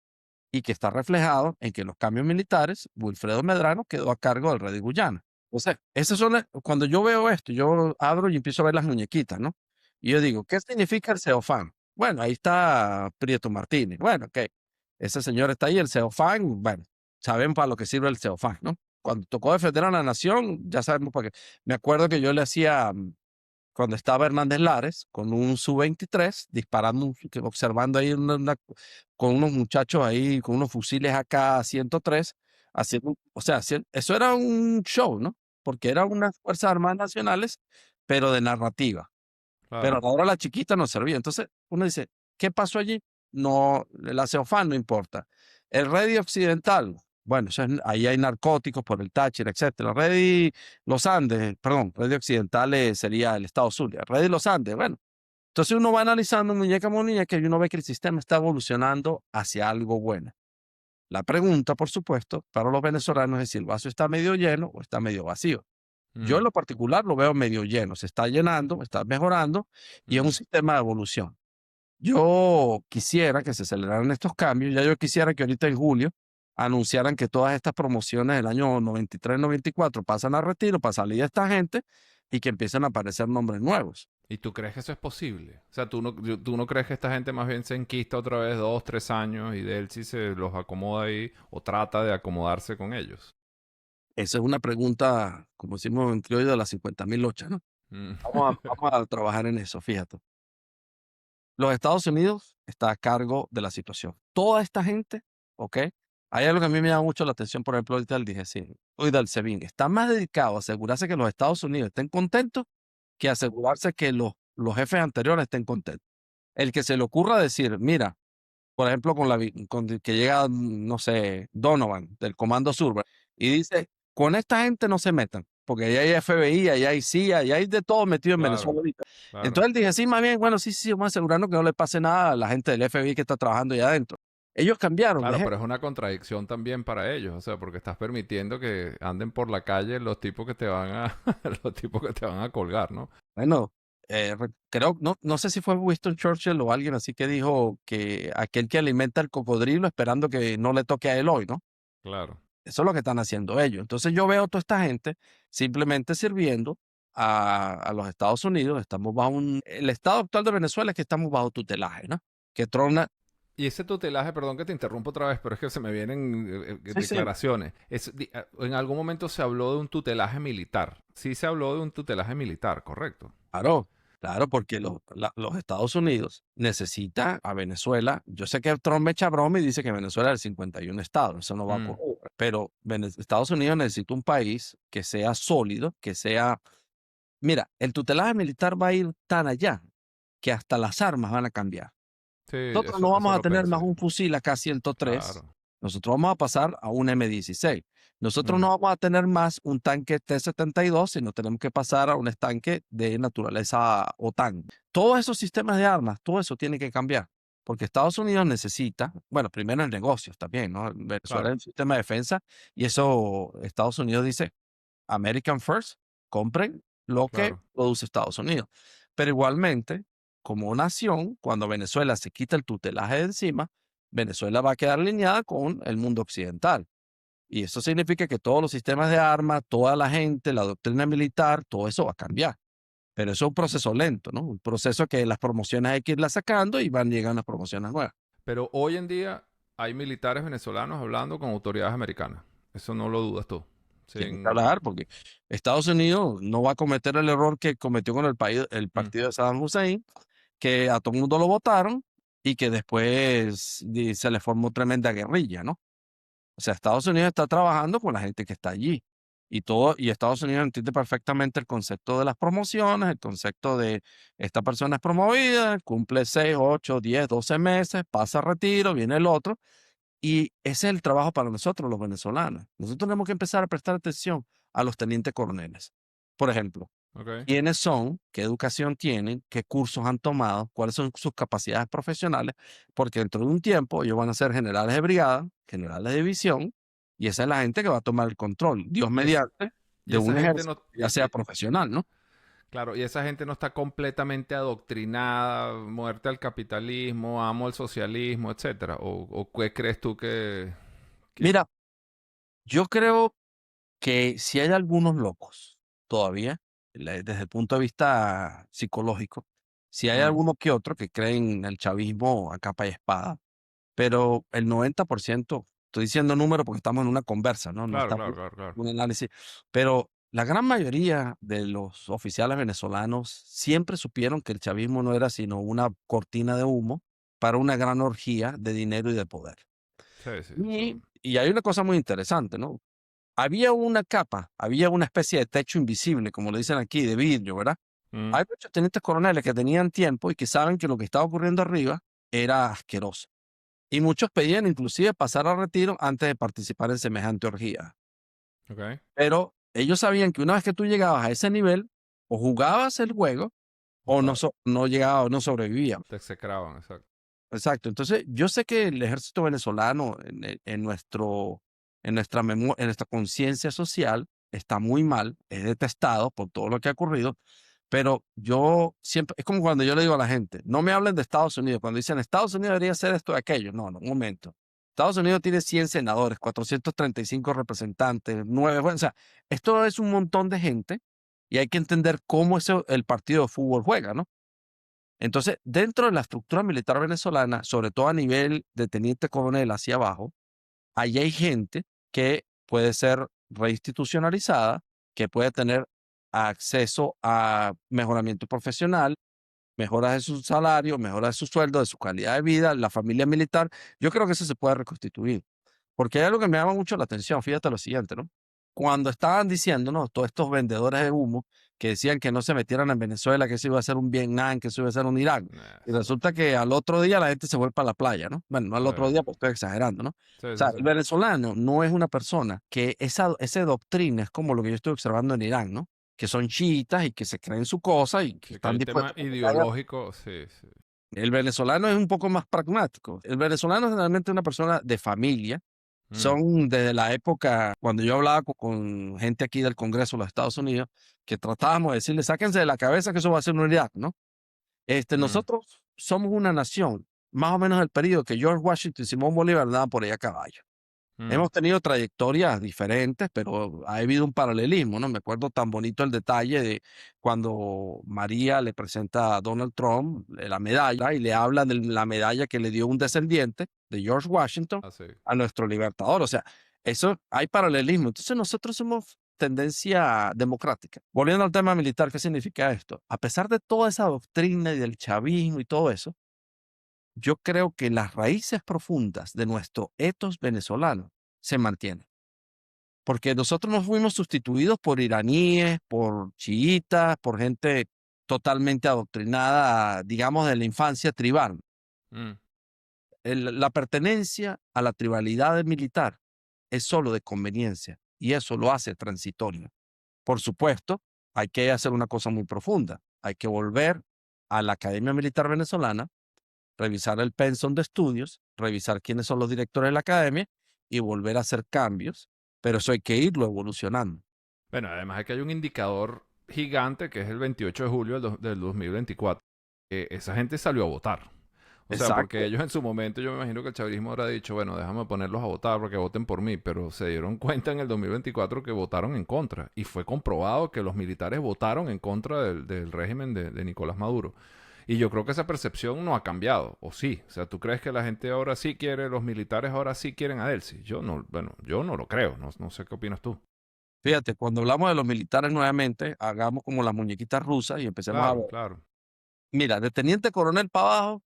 y que está reflejado en que los cambios militares, Wilfredo Medrano quedó a cargo del rey de Guyana. O sea, cuando yo veo esto, yo abro y empiezo a ver las muñequitas, ¿no? Y yo digo, ¿qué significa el Ceofán? Bueno, ahí está Prieto Martínez. Bueno, ok, ese señor está ahí, el Ceofán, bueno, saben para lo que sirve el Ceofán, ¿no? Cuando tocó defender a la nación, ya sabemos para qué. Me acuerdo que yo le hacía cuando estaba Hernández Lares con un Su-23 disparando, observando ahí con unos muchachos ahí, con unos fusiles AK-103, haciendo, o sea, eso era un show, ¿no? Porque eran unas Fuerzas Armadas Nacionales, pero de narrativa. Pero claro. a la hora la chiquita no servía. Entonces uno dice, ¿qué pasó allí? No, la CEOFAN no importa. El Ready Occidental, bueno, ahí hay narcóticos por el Táchira, etcétera. Ready Los Andes, perdón, Ready Occidental sería el Estado Zulia. Ready Los Andes, bueno. Entonces uno va analizando muñeca por muñeca y uno ve que el sistema está evolucionando hacia algo bueno. La pregunta, por supuesto, para los venezolanos es si el vaso está medio lleno o está medio vacío. Yo en Mm, lo particular lo veo medio lleno, se está llenando, está mejorando y es un mm. sistema de evolución. Yo quisiera que se aceleraran estos cambios, ya yo quisiera que ahorita en julio anunciaran que todas estas promociones del año 93, 94 pasan a retiro para salir de esta gente y que empiecen a aparecer nombres nuevos. ¿Y tú crees que eso es posible? O sea, tú no crees que esta gente más bien se enquista otra vez 2, 3 años y de él sí se los acomoda ahí o trata de acomodarse con ellos? Esa es una pregunta, como decimos en criollo, de las 50.000 lochas, ¿no? Mm. Vamos a trabajar en eso, fíjate. Los Estados Unidos está a cargo de la situación. Toda esta gente, ¿ok? Hay algo que a mí me llama mucho la atención, por ejemplo, ahorita del DGC, hoy del SEBIN, está más dedicado a asegurarse que los Estados Unidos estén contentos que asegurarse que los jefes anteriores estén contentos. El que se le ocurra decir, mira, por ejemplo, con que llega, no sé, Donovan del Comando Sur, ¿verdad? Y dice, con esta gente no se metan, porque ahí hay FBI, ahí hay CIA, ahí hay de todo metido en Claro, Venezuela ahorita. claro. Entonces él dije, sí, más bien, bueno, sí, sí, vamos a asegurarnos que no le pase nada a la gente del FBI que está trabajando allá adentro. Ellos cambiaron de Claro, pero jefe. es una contradicción también para ellos, o sea, porque estás permitiendo que anden por la calle los tipos que te van a, los tipos que te van a colgar, ¿no? Bueno, creo, no sé si fue Winston Churchill o alguien así que dijo que aquel que alimenta el cocodrilo esperando que no le toque a él hoy, ¿no? Claro. Eso es lo que están haciendo ellos. Entonces yo veo a toda esta gente simplemente sirviendo a los Estados Unidos. Estamos el estado actual de Venezuela es que estamos bajo tutelaje, ¿no? Que Trump, Y ese tutelaje, perdón que te interrumpo otra vez, pero es que se me vienen sí, sí, declaraciones. En algún momento se habló de un tutelaje militar. Sí se habló de un tutelaje militar, correcto. claro, claro, porque los Estados Unidos necesitan a Venezuela. Yo sé que Trump me echa broma y dice que Venezuela es el 51 estado, eso no va a Mm, ocurrir. Pero Estados Unidos necesita un país que sea sólido, que sea... Mira, el tutelaje militar va a ir tan allá que hasta las armas van a cambiar. sí, Nosotros no eso vamos a lo tener más pensé. un fusil AK-103, Claro. nosotros vamos a pasar a un M16. Nosotros Mm, no vamos a tener más un tanque T-72, sino tenemos que pasar a un tanque de naturaleza OTAN. Todos esos sistemas de armas, todo eso tiene que cambiar, porque Estados Unidos necesita, bueno, primero en negocios también, ¿no? Venezuela es claro, un sistema de defensa y eso Estados Unidos dice, American First, compren lo que claro. produce Estados Unidos. Pero igualmente, como nación, cuando Venezuela se quita el tutelaje de encima, Venezuela va a quedar alineada con el mundo occidental. Y eso significa que todos los sistemas de armas, toda la gente, la doctrina militar, todo eso va a cambiar. Pero eso es un proceso lento, ¿no? Un proceso que las promociones hay que irlas sacando y van llegando las promociones nuevas. Pero hoy en día hay militares venezolanos hablando con autoridades americanas. Eso no lo dudas tú. Tiene que Sin... hablar porque Estados Unidos no va a cometer el error que cometió con el Mm, partido de Saddam Hussein, que a todo el mundo lo votaron y que después se le formó tremenda guerrilla, ¿no? O sea, Estados Unidos está trabajando con la gente que está allí. Y Estados Unidos entiende perfectamente el concepto de las promociones, el concepto de esta persona es promovida, cumple 6, 8, 10, 12 meses, pasa a retiro, viene el otro. Y ese es el trabajo para nosotros, los venezolanos. Nosotros tenemos que empezar a prestar atención a los tenientes coroneles. Por ejemplo, Ok. quiénes son, qué educación tienen, qué cursos han tomado, cuáles son sus capacidades profesionales, porque dentro de un tiempo ellos van a ser generales de brigada, generales de división, y esa es la gente que va a tomar el control, Dios Y, es, mediante, y de esa un gente ejército, no... ya sea profesional, ¿no? claro, y esa gente no está completamente adoctrinada, muerte al capitalismo, amo al socialismo, etcétera. O qué crees tú que... Mira, yo creo que si hay algunos locos todavía, desde el punto de vista psicológico, si hay Mm, alguno que otro que creen en el chavismo a capa y espada, pero el 90%, estoy diciendo número porque estamos en una conversa, ¿no? No claro, estamos claro, claro, claro. en un análisis, pero la gran mayoría de los oficiales venezolanos siempre supieron que el chavismo no era sino una cortina de humo para una gran orgía de dinero y de poder. Sí, sí, eso... Y hay una cosa muy interesante, ¿no? Había una capa, había una especie de techo invisible, como le dicen aquí, de vidrio, ¿verdad? Mm, Hay muchos tenientes coroneles que tenían tiempo y que saben que lo que estaba ocurriendo arriba era asqueroso. Y muchos pedían inclusive pasar a retiro antes de participar en semejante orgía. ok. Pero ellos sabían que una vez que tú llegabas a ese nivel, o jugabas el juego o Está- no llegabas o no sobrevivías. te execraban, exacto. Exacto. Entonces, yo sé que el ejército venezolano en nuestra conciencia social está muy mal, es detestado por todo lo que ha ocurrido, pero yo siempre, es como cuando yo le digo a la gente, no me hablen de Estados Unidos, cuando dicen Estados Unidos debería hacer esto y aquello, no, no, un momento. Estados Unidos tiene 100 senadores, 435 representantes, 9, bueno, o sea, esto es un montón de gente y hay que entender cómo el partido de fútbol juega, ¿no? Entonces, dentro de la estructura militar venezolana, sobre todo a nivel de teniente coronel hacia abajo, ahí hay gente que puede ser reinstitucionalizada, que puede tener acceso a mejoramiento profesional, mejoras de su salario, mejoras de su sueldo, de su calidad de vida, la familia militar. Yo creo que eso se puede reconstituir. Porque hay algo que me llama mucho la atención, fíjate lo siguiente, ¿no? Cuando estaban diciendo, ¿no? Todos estos vendedores de humo que decían que no se metieran en Venezuela, que eso iba a ser un Vietnam, que eso iba a ser un Irak. Y Eso. resulta que al otro día la gente se vuelve a la playa, ¿no? Bueno, no al Sí, otro día, porque estoy exagerando, ¿no? O sí, sí, sea, sí. el venezolano no es una persona que esa doctrina es como lo que yo estoy observando en Irán, ¿no? Que son chiitas y que se creen su cosa y que Sí, que están el tema dispuestos a pelear. ideológico, sí, sí. El venezolano es un poco más pragmático. El venezolano es realmente una persona de familia. Mm, Son desde la época, cuando yo hablaba con gente aquí del Congreso de los Estados Unidos, que tratábamos de decirle, sáquense de la cabeza que eso va a ser un Irak, ¿no? mm, Nosotros somos una nación, más o menos el periodo que George Washington y Simón Bolívar andaban por ahí a caballo. mm. Hemos tenido trayectorias diferentes, pero ha habido un paralelismo, ¿no? Me acuerdo tan bonito el detalle de cuando María le presenta a Donald Trump la medalla y le habla de la medalla que le dio un descendiente de George Washington Así. a nuestro libertador. O sea, eso hay paralelismo. Entonces nosotros somos tendencia democrática. Volviendo al tema militar, ¿qué significa esto? A pesar de toda esa doctrina y del chavismo y todo eso, yo creo que las raíces profundas de nuestro etos venezolano se mantienen. Porque nosotros nos fuimos sustituidos por iraníes, por chiitas, por gente totalmente adoctrinada, digamos, de la infancia tribal. Mm. La pertenencia a la tribalidad militar es solo de conveniencia y eso lo hace transitorio. Por supuesto, hay que hacer una cosa muy profunda. Hay que volver a la Academia Militar Venezolana, revisar el pensum de estudios, revisar quiénes son los directores de la academia y volver a hacer cambios, pero eso hay que irlo evolucionando. Bueno, además es que hay un indicador gigante que es el 28 de julio del 2024. Esa gente salió a votar. O sea, porque Exacto. ellos en su momento, yo me imagino que el chavismo habrá dicho, bueno, déjame ponerlos a votar para que voten por mí, pero se dieron cuenta en el 2024 que votaron en contra. Y fue comprobado que los militares votaron en contra del régimen de Nicolás Maduro. Y yo creo que esa percepción no ha cambiado, o sí. O sea, ¿tú crees que la gente ahora sí quiere, los militares ahora sí quieren a Delcy? Yo no, bueno, yo no lo creo, no sé qué opinas tú. Fíjate, cuando hablamos de los militares nuevamente, hagamos como las muñequitas rusas y empecemos a Claro, ver. claro. Mira, de teniente coronel para abajo,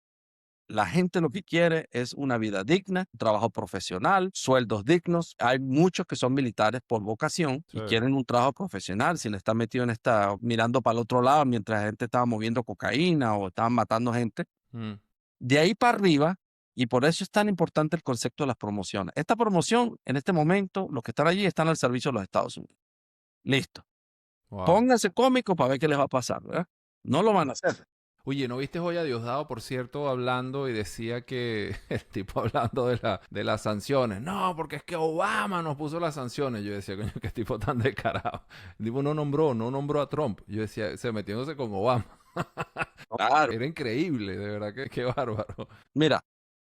la gente lo que quiere es una vida digna, trabajo profesional, sueldos dignos. Hay muchos que son militares por vocación Sí. y quieren un trabajo profesional. Si le están metido en mirando para el otro lado mientras la gente estaba moviendo cocaína o estaban matando gente. Mm, De ahí para arriba, y por eso es tan importante el concepto de las promociones. Esta promoción, en este momento, los que están allí están al servicio de los Estados Unidos. Listo. Wow. Pónganse cómicos para ver qué les va a pasar, ¿verdad? No lo van a hacer. Oye, ¿no viste hoy a Diosdado, por cierto, hablando y decía que el tipo hablando de las sanciones? No, porque es que Obama nos puso las sanciones. Yo decía, coño, qué tipo tan descarado. El tipo no nombró a Trump. Yo decía, se metiéndose con Obama. Claro. Era increíble, de verdad que qué bárbaro. Mira,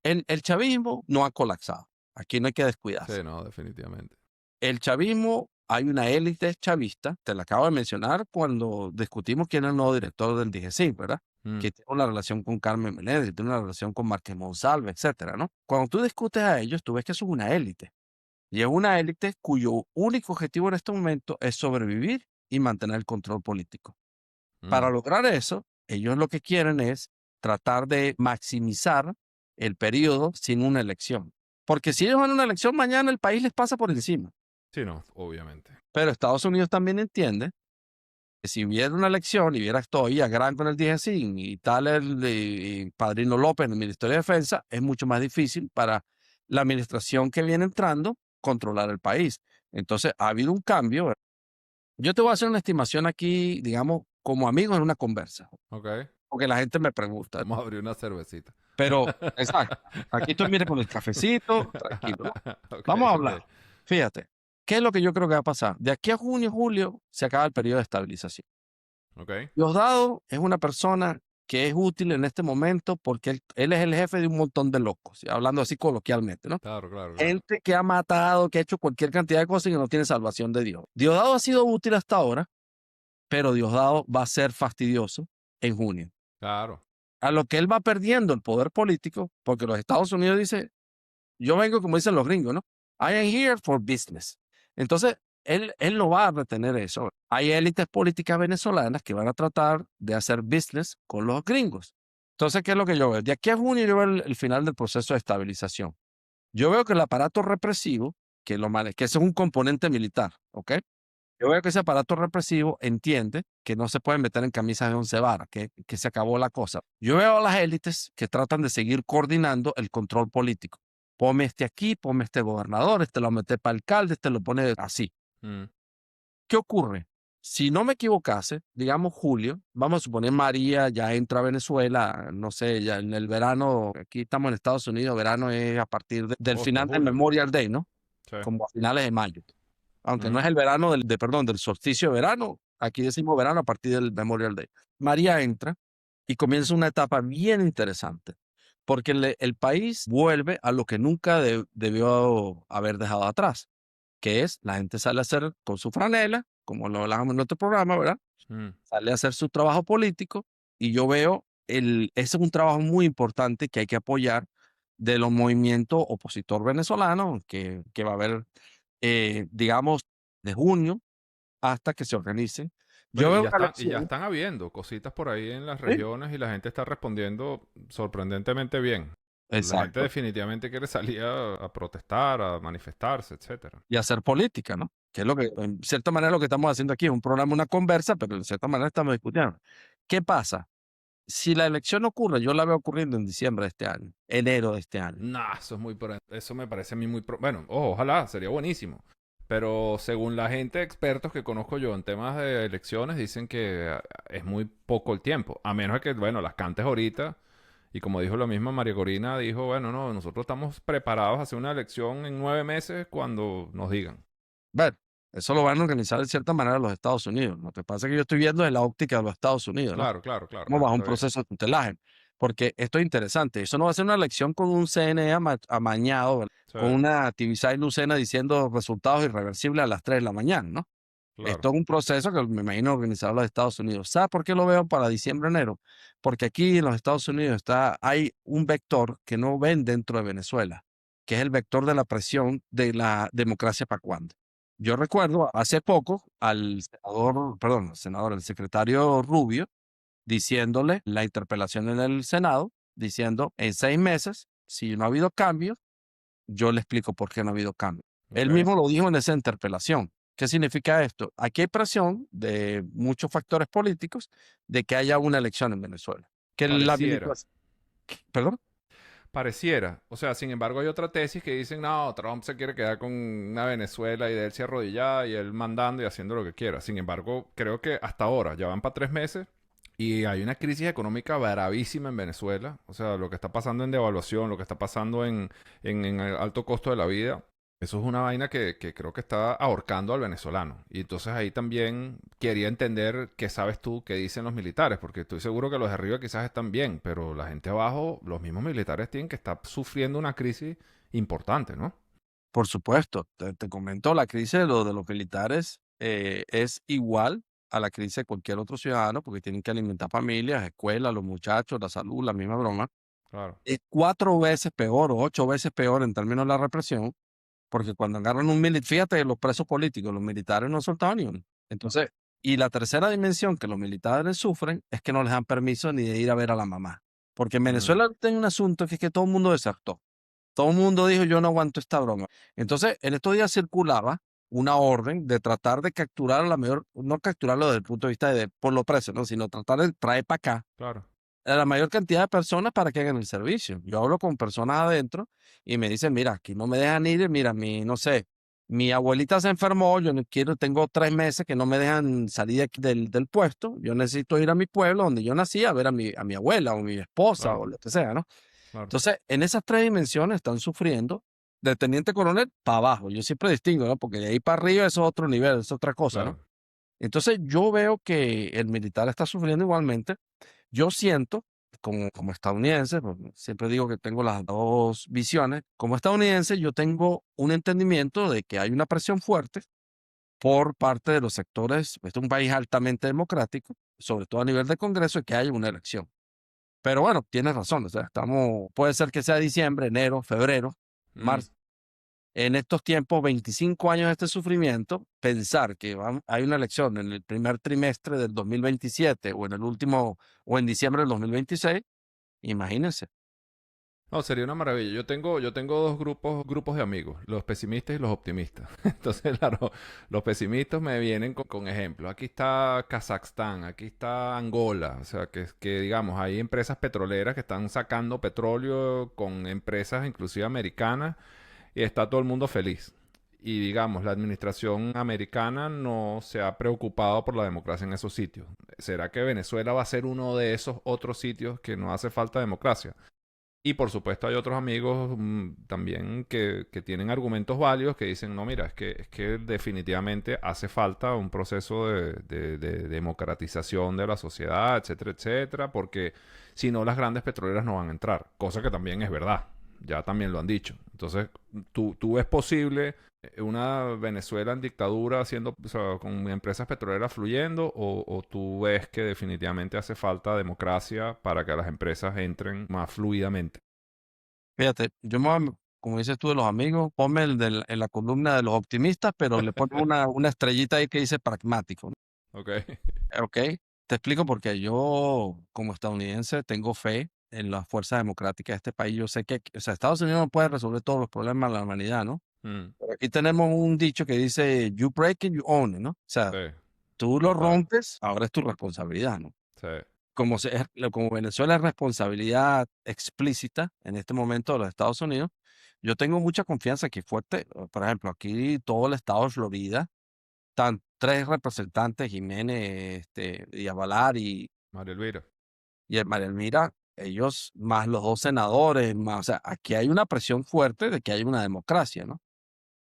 el chavismo no ha colapsado. Aquí no hay que descuidarse. Sí, no, definitivamente. El chavismo, hay una élite chavista, te la acabo de mencionar cuando discutimos quién es el nuevo director del DGCIN, ¿verdad? Mm, Que tiene una relación con Carmen Menéndez, tiene una relación con Márquez Monsalve, etcétera, ¿no? Cuando tú discutes a ellos, tú ves que son una élite. Y es una élite cuyo único objetivo en este momento es sobrevivir y mantener el control político. Para mm. lograr eso, ellos lo que quieren es tratar de maximizar el periodo sin una elección. Porque si ellos van a una elección mañana, el país les pasa por encima. Sí, no, obviamente. Pero Estados Unidos también entiende que si hubiera una elección y hubiera todavía Gran con el DGCIN y tal el Padrino López en el Ministerio de Defensa, es mucho más difícil para la administración que viene entrando controlar el país. Entonces, ha habido un cambio. Yo te voy a hacer una estimación aquí, digamos, como amigos en una conversa, Ok, porque la gente me pregunta. vamos a abrir una cervecita. Pero, exacto, aquí estoy, mire, con el cafecito, tranquilo, ¿no? Ok, Vamos a ok, hablar. Fíjate, ¿qué es lo que yo creo que va a pasar? De aquí a junio, julio, se acaba el periodo de estabilización. ok. Diosdado es una persona que es útil en este momento porque él es el jefe de un montón de locos, hablando así coloquialmente, ¿no? Claro, claro, claro. Gente que ha matado, que ha hecho cualquier cantidad de cosas y que no tiene salvación de Dios. Diosdado ha sido útil hasta ahora, pero Diosdado va a ser fastidioso en junio. Claro. A lo que él va perdiendo el poder político, porque los Estados Unidos dice, yo vengo, como dicen los gringos, ¿no? I am here for business. Entonces, él no va a retener eso. Hay élites políticas venezolanas que van a tratar de hacer business con los gringos. Entonces, ¿qué es lo que yo veo? De aquí a junio yo veo el final del proceso de estabilización. Yo veo que el aparato represivo, que ese es un componente militar, ¿ok? Yo veo que ese aparato represivo entiende que no se pueden meter en camisas de once varas, que se acabó la cosa. Yo veo a las élites que tratan de seguir coordinando el control político. Ponme este aquí, ponme este gobernador, este lo mete para alcalde, este lo pone así. Mm, ¿Qué ocurre? Si no me equivocase, digamos julio, vamos a suponer María ya entra a Venezuela, no sé, ya en el verano, aquí estamos en Estados Unidos, verano es a partir del agosto, final del julio. Memorial Day, ¿no? Sí. Como a finales de mayo. Aunque no Mm, es el verano perdón, del solsticio de verano, aquí decimos verano a partir del Memorial Day. María entra y comienza una etapa bien interesante, porque el país vuelve a lo que nunca debió haber dejado atrás, que es la gente sale a hacer con su franela, como lo hablamos en nuestro programa, ¿verdad? mm. Sale a hacer su trabajo político y yo veo, ese es un trabajo muy importante que hay que apoyar de los movimientos opositor venezolanos, que va a haber, digamos, de junio hasta que se organicen. Bueno, Yo veo una y ya elección. están habiendo cositas por ahí en las Sí, regiones y la gente está respondiendo sorprendentemente bien. La gente exacto. definitivamente quiere salir a protestar, a manifestarse, etcétera. Y hacer política, ¿no? Que es lo que, en cierta manera, lo que estamos haciendo aquí es un programa, una conversa, pero en cierta manera estamos discutiendo. ¿Qué pasa? Si la elección ocurre, yo la veo ocurriendo en diciembre de este año, enero de este año. Nah, eso es eso me parece a mí bueno, ojo, ojalá, sería buenísimo. Pero según la gente, expertos que conozco yo en temas de elecciones, dicen que es muy poco el tiempo. A menos de que, bueno, las cantes ahorita. Y como dijo la misma María Corina, dijo, bueno, no, nosotros estamos preparados a hacer una elección en 9 meses cuando nos digan. Bueno, eso lo van a organizar de cierta manera los Estados Unidos. Lo que pasa es que yo estoy viendo de la óptica de los Estados Unidos, ¿no? Claro, claro, claro, Como claro, bajo un está bien. proceso de tutelaje. Porque esto es interesante. Eso no va a ser una elección con un CNE amañado, ¿verdad? Sí, Con una Tibisay Lucena diciendo resultados irreversibles a las 3 de la mañana, ¿no? claro. Esto es un proceso que me imagino organizado los Estados Unidos. ¿Sabes por qué lo veo para diciembre, enero? Porque aquí en los Estados Unidos hay un vector que no ven dentro de Venezuela, que es el vector de la presión de la democracia para cuando. Yo recuerdo hace poco al senador, perdón, al senador, el secretario Rubio, diciéndole la interpelación en el Senado, diciendo en 6 meses, si no ha habido cambios, yo le explico por qué no ha habido cambio. Él Ok. mismo lo dijo en esa interpelación. ¿Qué significa esto? Aquí hay presión de muchos factores políticos de que haya una elección en Venezuela. Que la Pareciera. administración, ¿perdón? Pareciera. O sea, sin embargo, hay otra tesis que dicen, no, Trump se quiere quedar con una Venezuela y de él se arrodillada y él mandando y haciendo lo que quiera. Sin embargo, creo que hasta ahora, ya van para 3 meses y hay una crisis económica bravísima en Venezuela. O sea, lo que está pasando en devaluación, lo que está pasando en el alto costo de la vida. Eso es una vaina que creo que está ahorcando al venezolano. Y entonces ahí también quería entender qué sabes tú, qué dicen los militares, porque estoy seguro que los de arriba quizás están bien, pero la gente abajo, los mismos militares tienen que estar sufriendo una crisis importante, ¿no? Por supuesto, te comento, la crisis de los militares es igual a la crisis de cualquier otro ciudadano porque tienen que alimentar familias, escuelas, los muchachos, la salud, la misma broma. Claro. Es 4 veces peor o 8 veces peor en términos de la represión, porque cuando agarran un militar, fíjate, los presos políticos, los militares no han soltado ni uno. Entonces, y la tercera dimensión que los militares sufren es que no les dan permiso ni de ir a ver a la mamá. Porque en Mm, Venezuela tiene un asunto que es que todo el mundo desertó. Todo el mundo dijo, yo no aguanto esta broma. Entonces, en estos días circulaba una orden de tratar de capturar a la mayor, no capturarlo desde el punto de vista de por los presos, ¿no? Sino tratar de traer para acá claro. a la mayor cantidad de personas para que hagan el servicio. Yo hablo con personas adentro y me dicen, mira, aquí no me dejan ir, mira, no sé, mi abuelita se enfermó, yo no quiero, tengo 3 meses que no me dejan salir de del puesto, yo necesito ir a mi pueblo donde yo nací a ver a mi abuela o mi esposa o Claro. lo que sea, ¿no? Claro. Entonces, en esas 3 dimensiones están sufriendo de teniente coronel para abajo. Yo siempre distingo, ¿no? Porque de ahí para arriba eso es otro nivel, es otra cosa, ¿no? Claro. Entonces, yo veo que el militar está sufriendo igualmente. Yo siento, como estadounidense, porque siempre digo que tengo las dos visiones, como estadounidense, yo tengo un entendimiento de que hay una presión fuerte por parte de los sectores, este es un país altamente democrático, sobre todo a nivel de Congreso, y que haya una elección. Pero bueno, tienes razón, o sea, puede ser que sea diciembre, enero, febrero, Mm. marzo. En estos tiempos, 25 años de este sufrimiento, pensar que hay una elección en el primer trimestre del 2027 o en el último, o en diciembre del 2026, imagínense. No, sería una maravilla. Yo tengo dos grupos de amigos, los pesimistas y los optimistas. Entonces, claro, los pesimistas me vienen con ejemplos. Aquí está Kazajstán, aquí está Angola. O sea, que digamos, hay empresas petroleras que están sacando petróleo con empresas inclusive americanas y está todo el mundo feliz. Y digamos, la administración americana no se ha preocupado por la democracia en esos sitios. ¿Será que Venezuela va a ser uno de esos otros sitios que no hace falta democracia? Y por supuesto hay otros amigos también que tienen argumentos válidos que dicen, no, mira, es que definitivamente hace falta un proceso de democratización de la sociedad, etcétera, etcétera, porque si no las grandes petroleras no van a entrar, cosa que también es verdad, ya también lo han dicho. Entonces, ¿tú ves posible una Venezuela en dictadura haciendo, o sea, con empresas petroleras fluyendo o tú ves que definitivamente hace falta democracia para que las empresas entren más fluidamente? Fíjate, como dices tú de los amigos, ponme en la columna de los optimistas, pero le pongo una estrellita ahí que dice pragmático, ¿no? Ok. Ok, te explico porque yo, como estadounidense, tengo fe en las fuerzas democráticas de este país. Yo sé que, o sea, Estados Unidos no puede resolver todos los problemas de la humanidad, ¿no? Mm, Pero aquí tenemos un dicho que dice, you break it, you own it, ¿no? O sea, sí, tú lo total. rompes, ahora es tu responsabilidad, ¿no? Sí. Como Venezuela es responsabilidad explícita en este momento de los Estados Unidos, yo tengo mucha confianza que fuerte, por ejemplo, aquí todo el estado de Florida, están 3 representantes, Jiménez, y Avalar María Elvira. y el María Elmira, ellos más los 2 senadores, más, o sea, aquí hay una presión fuerte de que hay una democracia, ¿no?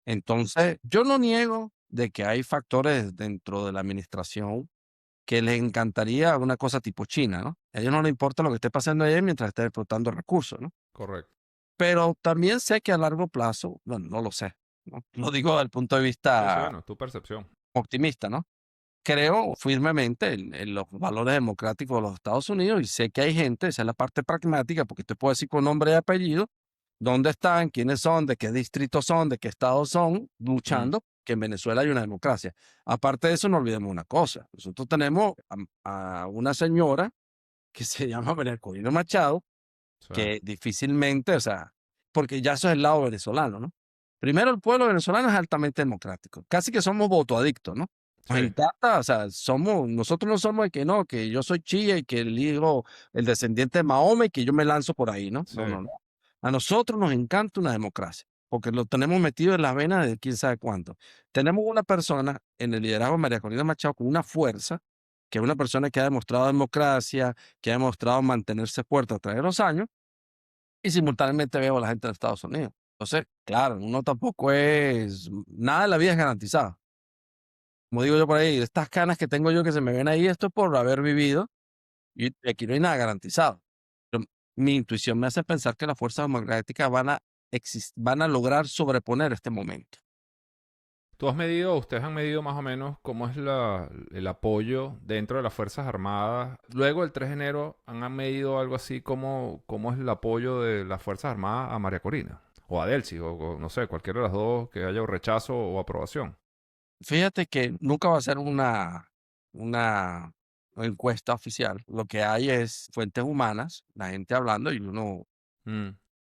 Entonces, yo no niego de que hay factores dentro de la administración que les encantaría una cosa tipo China, ¿no? A ellos no les importa lo que esté pasando allá mientras esté explotando recursos, ¿no? Correcto. Pero también sé que a largo plazo, bueno, no lo sé, ¿no? Lo digo desde el punto de Sí, sí, vista bueno, tu percepción. optimista, ¿no? Creo firmemente en los valores democráticos de los Estados Unidos y sé que hay gente, esa es la parte pragmática, porque te puedo decir con nombre y apellido, dónde están, quiénes son, de qué distritos son, de qué estados son, Mm, luchando que en Venezuela hay una democracia. Aparte de eso, no olvidemos una cosa. Nosotros tenemos a una señora que se llama María Corina Machado, sí, que difícilmente, o sea, porque ya eso es el lado venezolano, ¿no? Primero, el pueblo venezolano es altamente democrático. Casi que somos votoadictos, ¿no? Nos sí, encanta, o sea, nosotros no somos de que no, que yo soy chía y que el hijo, el descendiente de Mahoma y que yo me lanzo por ahí, ¿no? sí. No, no, no. A nosotros nos encanta una democracia, porque lo tenemos metido en las venas de quién sabe cuánto. Tenemos una persona en el liderazgo de María Corina Machado con una fuerza, que es una persona que ha demostrado democracia, que ha demostrado mantenerse fuerte a través de los años, y simultáneamente veo a la gente de Estados Unidos. Entonces, claro, uno tampoco es, nada de la vida es garantizado. Como digo yo por ahí, estas canas que tengo yo que se me ven ahí, esto es por haber vivido, y aquí no hay nada garantizado. Pero mi intuición me hace pensar que las fuerzas democráticas van a lograr sobreponer este momento. Ustedes han medido más o menos cómo es el apoyo dentro de las Fuerzas Armadas. Luego del 3 de enero, ¿han medido algo así cómo es el apoyo de las Fuerzas Armadas a María Corina? O a Delcy, o no sé, cualquiera de las dos que haya un rechazo o aprobación. Fíjate que nunca va a ser una encuesta oficial. Lo que hay es fuentes humanas, la gente hablando y uno Mm,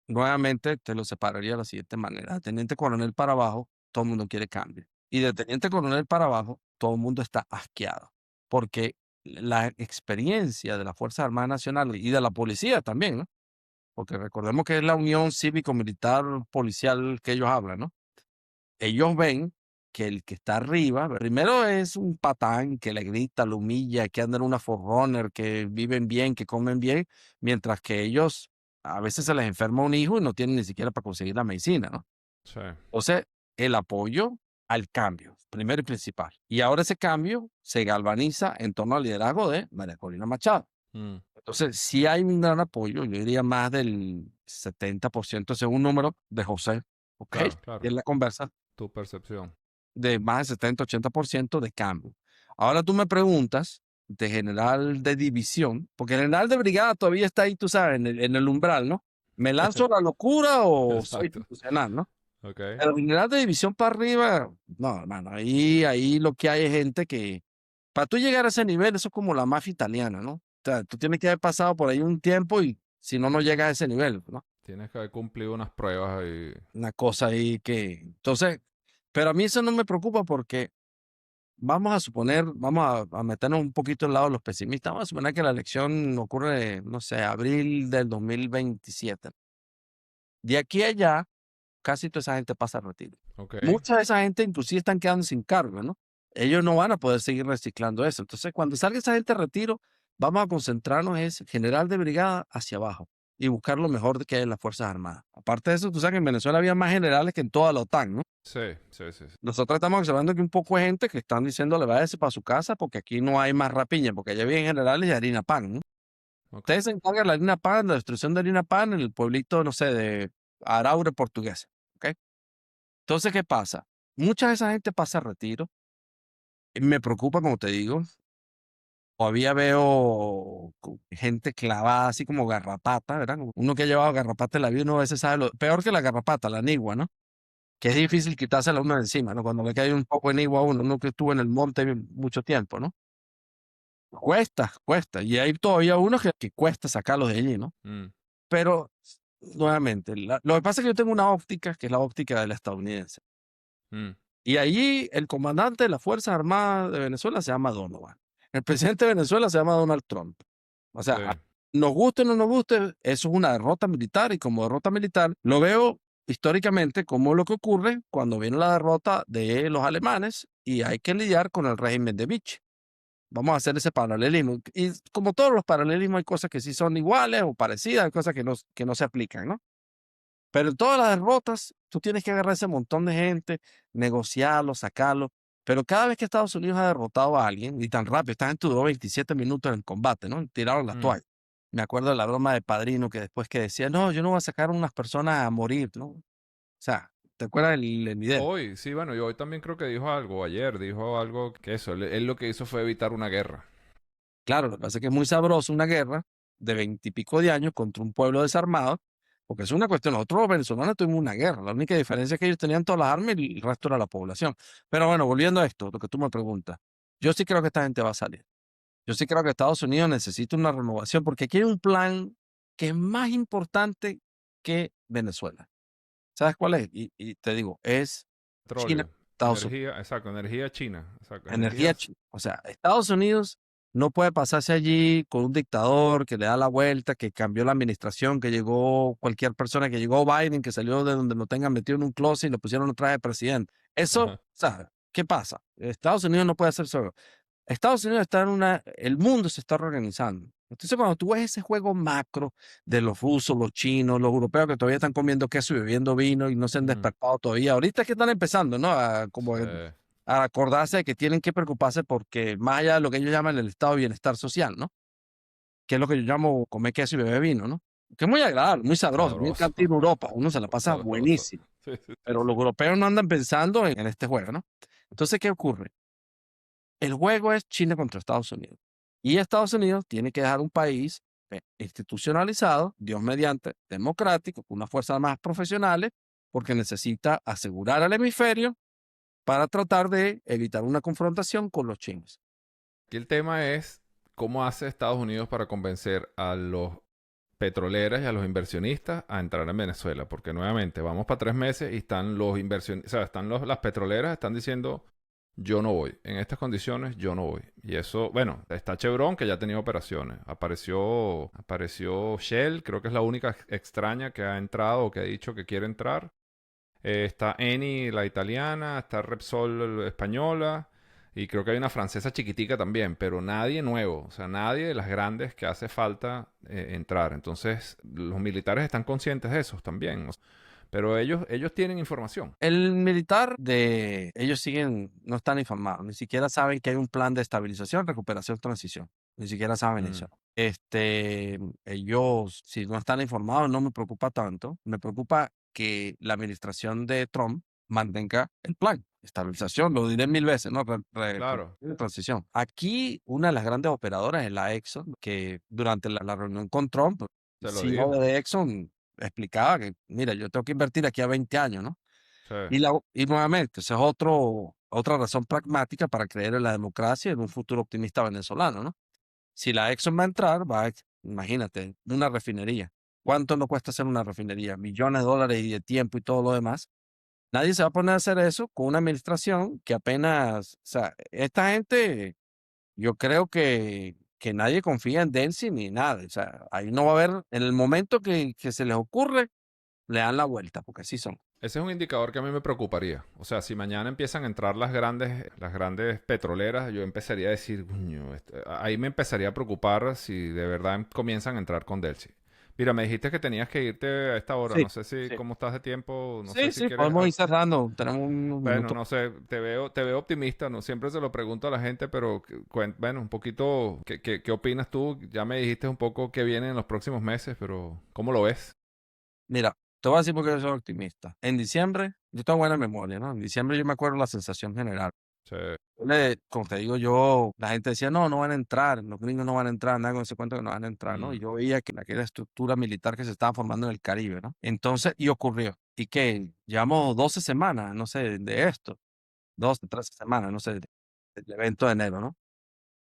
nuevamente te lo separaría de la siguiente manera. De teniente coronel para abajo, todo el mundo quiere cambio. Y de teniente coronel para abajo, todo el mundo está asqueado. Porque la experiencia de las Fuerzas Armadas Nacionales y de la policía también, ¿no? Porque recordemos que es la unión cívico-militar policial que ellos hablan, ¿no? Ellos ven que el que está arriba, primero es un patán que le grita, lo humilla, que andan en una forerunner, que viven bien, que comen bien, mientras que ellos a veces se les enferma un hijo y no tienen ni siquiera para conseguir la medicina, ¿no? sí. Entonces, el apoyo al cambio, primero y principal. Y ahora ese cambio se galvaniza en torno al liderazgo de María Corina Machado. Mm, Entonces, sí hay un gran apoyo, yo diría más del 70% según número de José, ¿ok? claro, Y claro. en la conversa Tu percepción. de más del 70-80% de cambio. Ahora tú me preguntas de general de división, porque el general de brigada todavía está ahí, tú sabes, en el umbral, ¿no? ¿Me lanzo a la locura o soy Exacto. institucional, no? Ok. El general de división para arriba, no, hermano, ahí lo que hay es gente que, para tú llegar a ese nivel, eso es como la mafia italiana, ¿no? O sea, tú tienes que haber pasado por ahí un tiempo y si no, no llegas a ese nivel, ¿no? Tienes que haber cumplido unas pruebas ahí. Una cosa ahí que, entonces, pero a mí eso no me preocupa porque vamos a suponer, vamos a meternos un poquito al lado de los pesimistas, vamos a suponer que la elección ocurre, no sé, abril del 2027. De aquí a allá, casi toda esa gente pasa a retiro. Ok. Mucha de esa gente inclusive están quedando sin cargo, ¿no? Ellos no van a poder seguir reciclando eso. Entonces, cuando salga esa gente a retiro, vamos a concentrarnos en general de brigada hacia abajo y buscar lo mejor que hay en las Fuerzas Armadas. Aparte de eso, tú sabes que en Venezuela había más generales que en toda la OTAN, ¿no? Sí, sí, sí, sí. Nosotros estamos observando que un poco de gente que están diciéndole váyase para su casa porque aquí no hay más rapiña, porque allá vienen generales de harina pan, ¿no? Ok. Ustedes se encargan de la harina pan, la destrucción de harina pan en el pueblito, no sé, de Araure portugués, ¿ok? Entonces, ¿qué pasa? Mucha de esa gente pasa a retiro. Y me preocupa, como te digo, todavía veo gente clavada así como garrapata, ¿verdad? Uno que ha llevado garrapata en la vida, uno a veces sabe lo peor que la garrapata, la nigua, ¿no? Que es difícil quitársela uno de encima, ¿no? Cuando le cae un poco de nigua a uno que estuvo en el monte mucho tiempo, ¿no? Cuesta, cuesta. Y hay todavía unos que cuesta sacarlos de allí, ¿no? Mm, Pero, nuevamente, lo que pasa es que yo tengo una óptica que es la óptica del estadounidense. mm, Y allí el comandante de las Fuerzas Armadas de Venezuela se llama Donovan. El presidente de Venezuela se llama Donald Trump. O sí. sea, nos guste o no nos guste, eso es una derrota militar y como derrota militar lo veo históricamente como lo que ocurre cuando viene la derrota de los alemanes y hay que lidiar con el régimen de Vichy. Vamos a hacer ese paralelismo. Y como todos los paralelismos, hay cosas que sí son iguales o parecidas, hay cosas que no se aplican, ¿no? Pero en todas las derrotas, tú tienes que agarrar ese montón de gente, negociarlo, sacarlo. Pero cada vez que Estados Unidos ha derrotado a alguien, y tan rápido, esta gente duró 27 minutos en el combate, ¿no? Tiraron la Mm. toalla. Me acuerdo de la broma de Padrino que después que decía, no, yo no voy a sacar a unas personas a morir, ¿no? O sea, ¿te acuerdas del video? Hoy, sí, bueno, y hoy también creo que dijo algo, ayer dijo algo que eso, él lo que hizo fue evitar una guerra. Claro, lo que pasa es que es muy sabroso una guerra de 20 y pico de años contra un pueblo desarmado, porque es una cuestión. Nosotros los venezolanos tuvimos una guerra. La única diferencia es que ellos tenían todas las armas y el resto era la población. Pero bueno, volviendo a esto, lo que tú me preguntas, yo sí creo que esta gente va a salir. Yo sí creo que Estados Unidos necesita una renovación porque aquí hay un plan que es más importante que Venezuela. ¿Sabes cuál es? Y te digo, es China, Petróleo, Estados Unidos, energía, exacto, energía china, exacto, energía energías. china. O sea, Estados Unidos no puede pasarse allí con un dictador que le da la vuelta, que cambió la administración, que llegó cualquier persona, que llegó Biden, que salió de donde lo tengan metido en un closet y lo pusieron otra vez de presidente. Eso, o Ajá. sea, ¿qué pasa? Estados Unidos no puede hacer eso. Estados Unidos está en el mundo se está reorganizando. Entonces, cuando tú ves ese juego macro de los rusos, los chinos, los europeos que todavía están comiendo queso y bebiendo vino y no se han Ujú. despertado todavía, ahorita es que están empezando, ¿no? Como Sí. a acordarse de que tienen que preocuparse porque más allá de lo que ellos llaman el estado de bienestar social, ¿no? Que es lo que yo llamo comer queso y beber vino, ¿no? Que es muy agradable, muy sabroso, muy Sabroso. encantado en Europa, uno se la Muy pasa sabroso. buenísimo, Sí, sí, sí, pero sí. los europeos no andan pensando en este juego, ¿no? Entonces, ¿qué ocurre? El juego es China contra Estados Unidos. Y Estados Unidos tiene que dejar un país institucionalizado, Dios mediante, democrático, con unas fuerzas más profesionales, porque necesita asegurar al hemisferio para tratar de evitar una confrontación con los chinos. Aquí el tema es cómo hace Estados Unidos para convencer a los petroleras y a los inversionistas a entrar en Venezuela, porque nuevamente vamos para 3 meses y están los inversionistas, o sea, están las petroleras, están diciendo, yo no voy, en estas condiciones yo no voy. Y eso, bueno, está Chevron que ya ha tenido operaciones, apareció Shell, creo que es la única extraña que ha entrado o que ha dicho que quiere entrar. Está Eni, la italiana, está Repsol, la española, y creo que hay una francesa chiquitica también, pero nadie nuevo, o sea, nadie de las grandes que hace falta entrar. Entonces, los militares están conscientes de eso también, pero ellos tienen información. El militar de ellos siguen, no están informados, ni siquiera saben que hay un plan de estabilización, recuperación, transición. Ni siquiera saben Mm, eso. Ellos, si no están informados, no me preocupa tanto. Me preocupa que la administración de Trump mantenga el plan. Estabilización, lo diré 1000 veces, ¿no? claro, Transición. Aquí, una de las grandes operadoras es la Exxon, que durante la reunión con Trump, el se lo CEO dijo. de Exxon explicaba que, mira, yo tengo que invertir aquí a 20 años, ¿no? Sí. Y nuevamente, esa es otra razón pragmática para creer en la democracia y en un futuro optimista venezolano, ¿no? Si la Exxon va a entrar, imagínate, una refinería. ¿Cuánto nos cuesta hacer una refinería? Millones de dólares y de tiempo y todo lo demás. Nadie se va a poner a hacer eso con una administración que apenas, o sea, esta gente, yo creo que nadie confía en Delcy ni nada. O sea, ahí no va a haber, en el momento que se les ocurre, le dan la vuelta, porque así son. Ese es un indicador que a mí me preocuparía. O sea, si mañana empiezan a entrar las grandes petroleras, yo empezaría a decir, "Coño, ahí me empezaría a preocupar si de verdad comienzan a entrar con Delcy. Mira, me dijiste que tenías que irte a esta hora. Sí, No sé si sí. cómo estás de tiempo, no sé Sí, si sí, quieres. podemos ir cerrando. Tenemos unos Bueno, minutos. no sé, te veo optimista, no siempre se lo pregunto a la gente, pero bueno, un poquito, ¿qué opinas tú? Ya me dijiste un poco qué viene en los próximos meses, pero ¿cómo lo ves? Mira, te voy a decir por qué yo soy optimista. En diciembre, yo tengo buena memoria, ¿no? En diciembre yo me acuerdo la sensación general. Sí, Como te digo yo, la gente decía, no, no van a entrar, los gringos no van a entrar, nada con ese cuento que no van a entrar, ¿no? Y mm, yo veía que aquella estructura militar que se estaba formando en el Caribe, ¿no? Entonces, y ocurrió. Y que llevamos 12 semanas, no sé, de esto, 12, 13 semanas, no sé, del evento de enero, ¿no?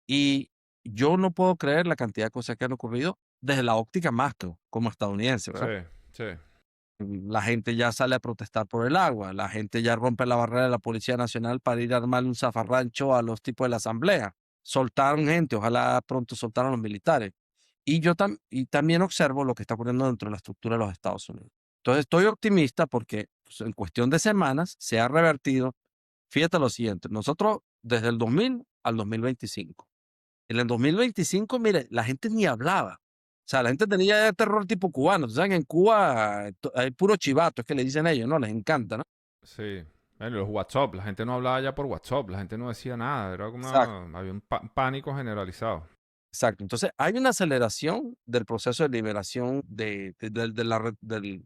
Y yo no puedo creer la cantidad de cosas que han ocurrido desde la óptica macro, como estadounidense, sí, ¿verdad? sí, La gente ya sale a protestar por el agua, la gente ya rompe la barrera de la Policía Nacional para ir a armar un zafarrancho a los tipos de la Asamblea. Soltaron gente, ojalá pronto soltaran los militares. Y también observo lo que está ocurriendo dentro de la estructura de los Estados Unidos. Entonces estoy optimista porque pues, en cuestión de semanas se ha revertido. Fíjate lo siguiente, nosotros desde el 2000 al 2025. En el 2025, mire, la gente ni hablaba. O sea, la gente tenía terror tipo cubano. Tú sabes que en Cuba hay puro chivato, es que le dicen ellos, ¿no? Les encanta, ¿no? sí. Bueno, los WhatsApp, la gente no hablaba ya por WhatsApp, la gente no decía nada, era como Exacto. había un pánico generalizado. Exacto. Entonces, hay una aceleración del proceso de liberación de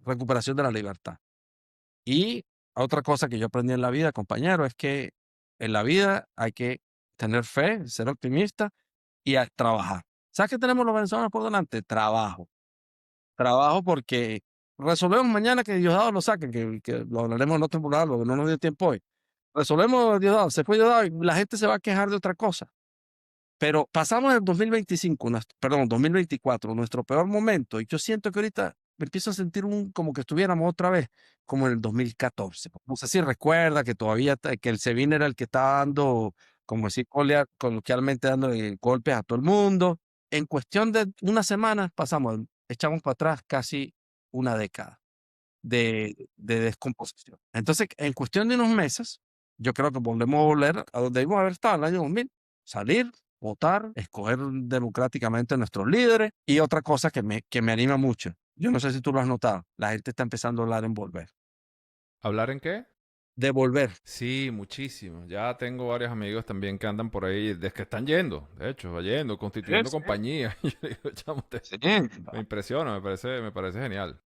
recuperación de la libertad. Y otra cosa que yo aprendí en la vida, compañero, es que en la vida hay que tener fe, ser optimista y a trabajar. ¿Sabes qué tenemos los venezolanos por delante? Trabajo. Trabajo porque resolvemos mañana que Diosdado lo saquen, que lo hablaremos en otro programa, porque no nos dio tiempo hoy. Resolvemos Diosdado, se fue Diosdado y la gente se va a quejar de otra cosa. Pero pasamos el 2025, perdón, 2024, nuestro peor momento, y yo siento que ahorita me empiezo a sentir como que estuviéramos otra vez, como en el 2014. No sé si recuerda que todavía, que el SEBIN era el que estaba dando como decir coloquialmente, dándole golpes a todo el mundo. En cuestión de una semana echamos para atrás casi una década de descomposición. Entonces, en cuestión de unos meses, yo creo que volver a donde debimos haber estado en el año 2000, salir, votar, escoger democráticamente a nuestros líderes. Y otra cosa que me anima mucho, yo no sé si tú lo has notado, la gente está empezando a hablar en volver. ¿Hablar en qué? De volver. Sí, muchísimo. Ya tengo varios amigos también que andan por ahí, desde que están yendo, de hecho, va yendo, constituyendo Sí, compañía. Y yo digo, chamo, sí. me impresiona, me parece genial.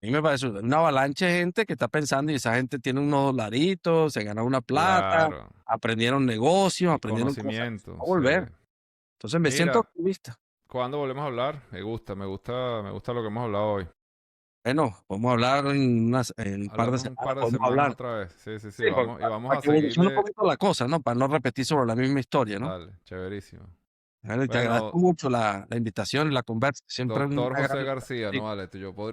A mí me parece una avalancha de gente que está pensando y esa gente tiene unos dolaritos, se ganó una plata, Claro. aprendieron negocios, Y aprendieron cosas. conocimiento, A sí. volver. Entonces me siento Mira, optimista. ¿cuándo volvemos a hablar? Me gusta lo que hemos hablado hoy. Bueno, podemos hablar en un par de Hablamos un semanas, par de podemos semanas hablar. otra vez. Sí, sí, sí, Sí, vamos, y vamos para a que evolucione un seguirle. poquito la cosa, ¿no? Para no repetir sobre la misma historia, ¿no? Dale, chéverísimo. Bueno, y te agradezco Bueno, mucho la invitación y la conversa. Siempre es un doctor José agrado. García, no vale,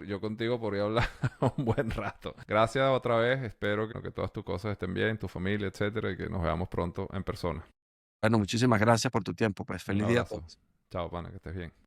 yo contigo podría hablar un buen rato. Gracias otra vez, espero que todas tus cosas estén bien, tu familia, etcétera, y que nos veamos pronto en persona. Bueno, muchísimas gracias por tu tiempo. Pues Un feliz día a abrazo. todos. Chao, pana, que estés bien.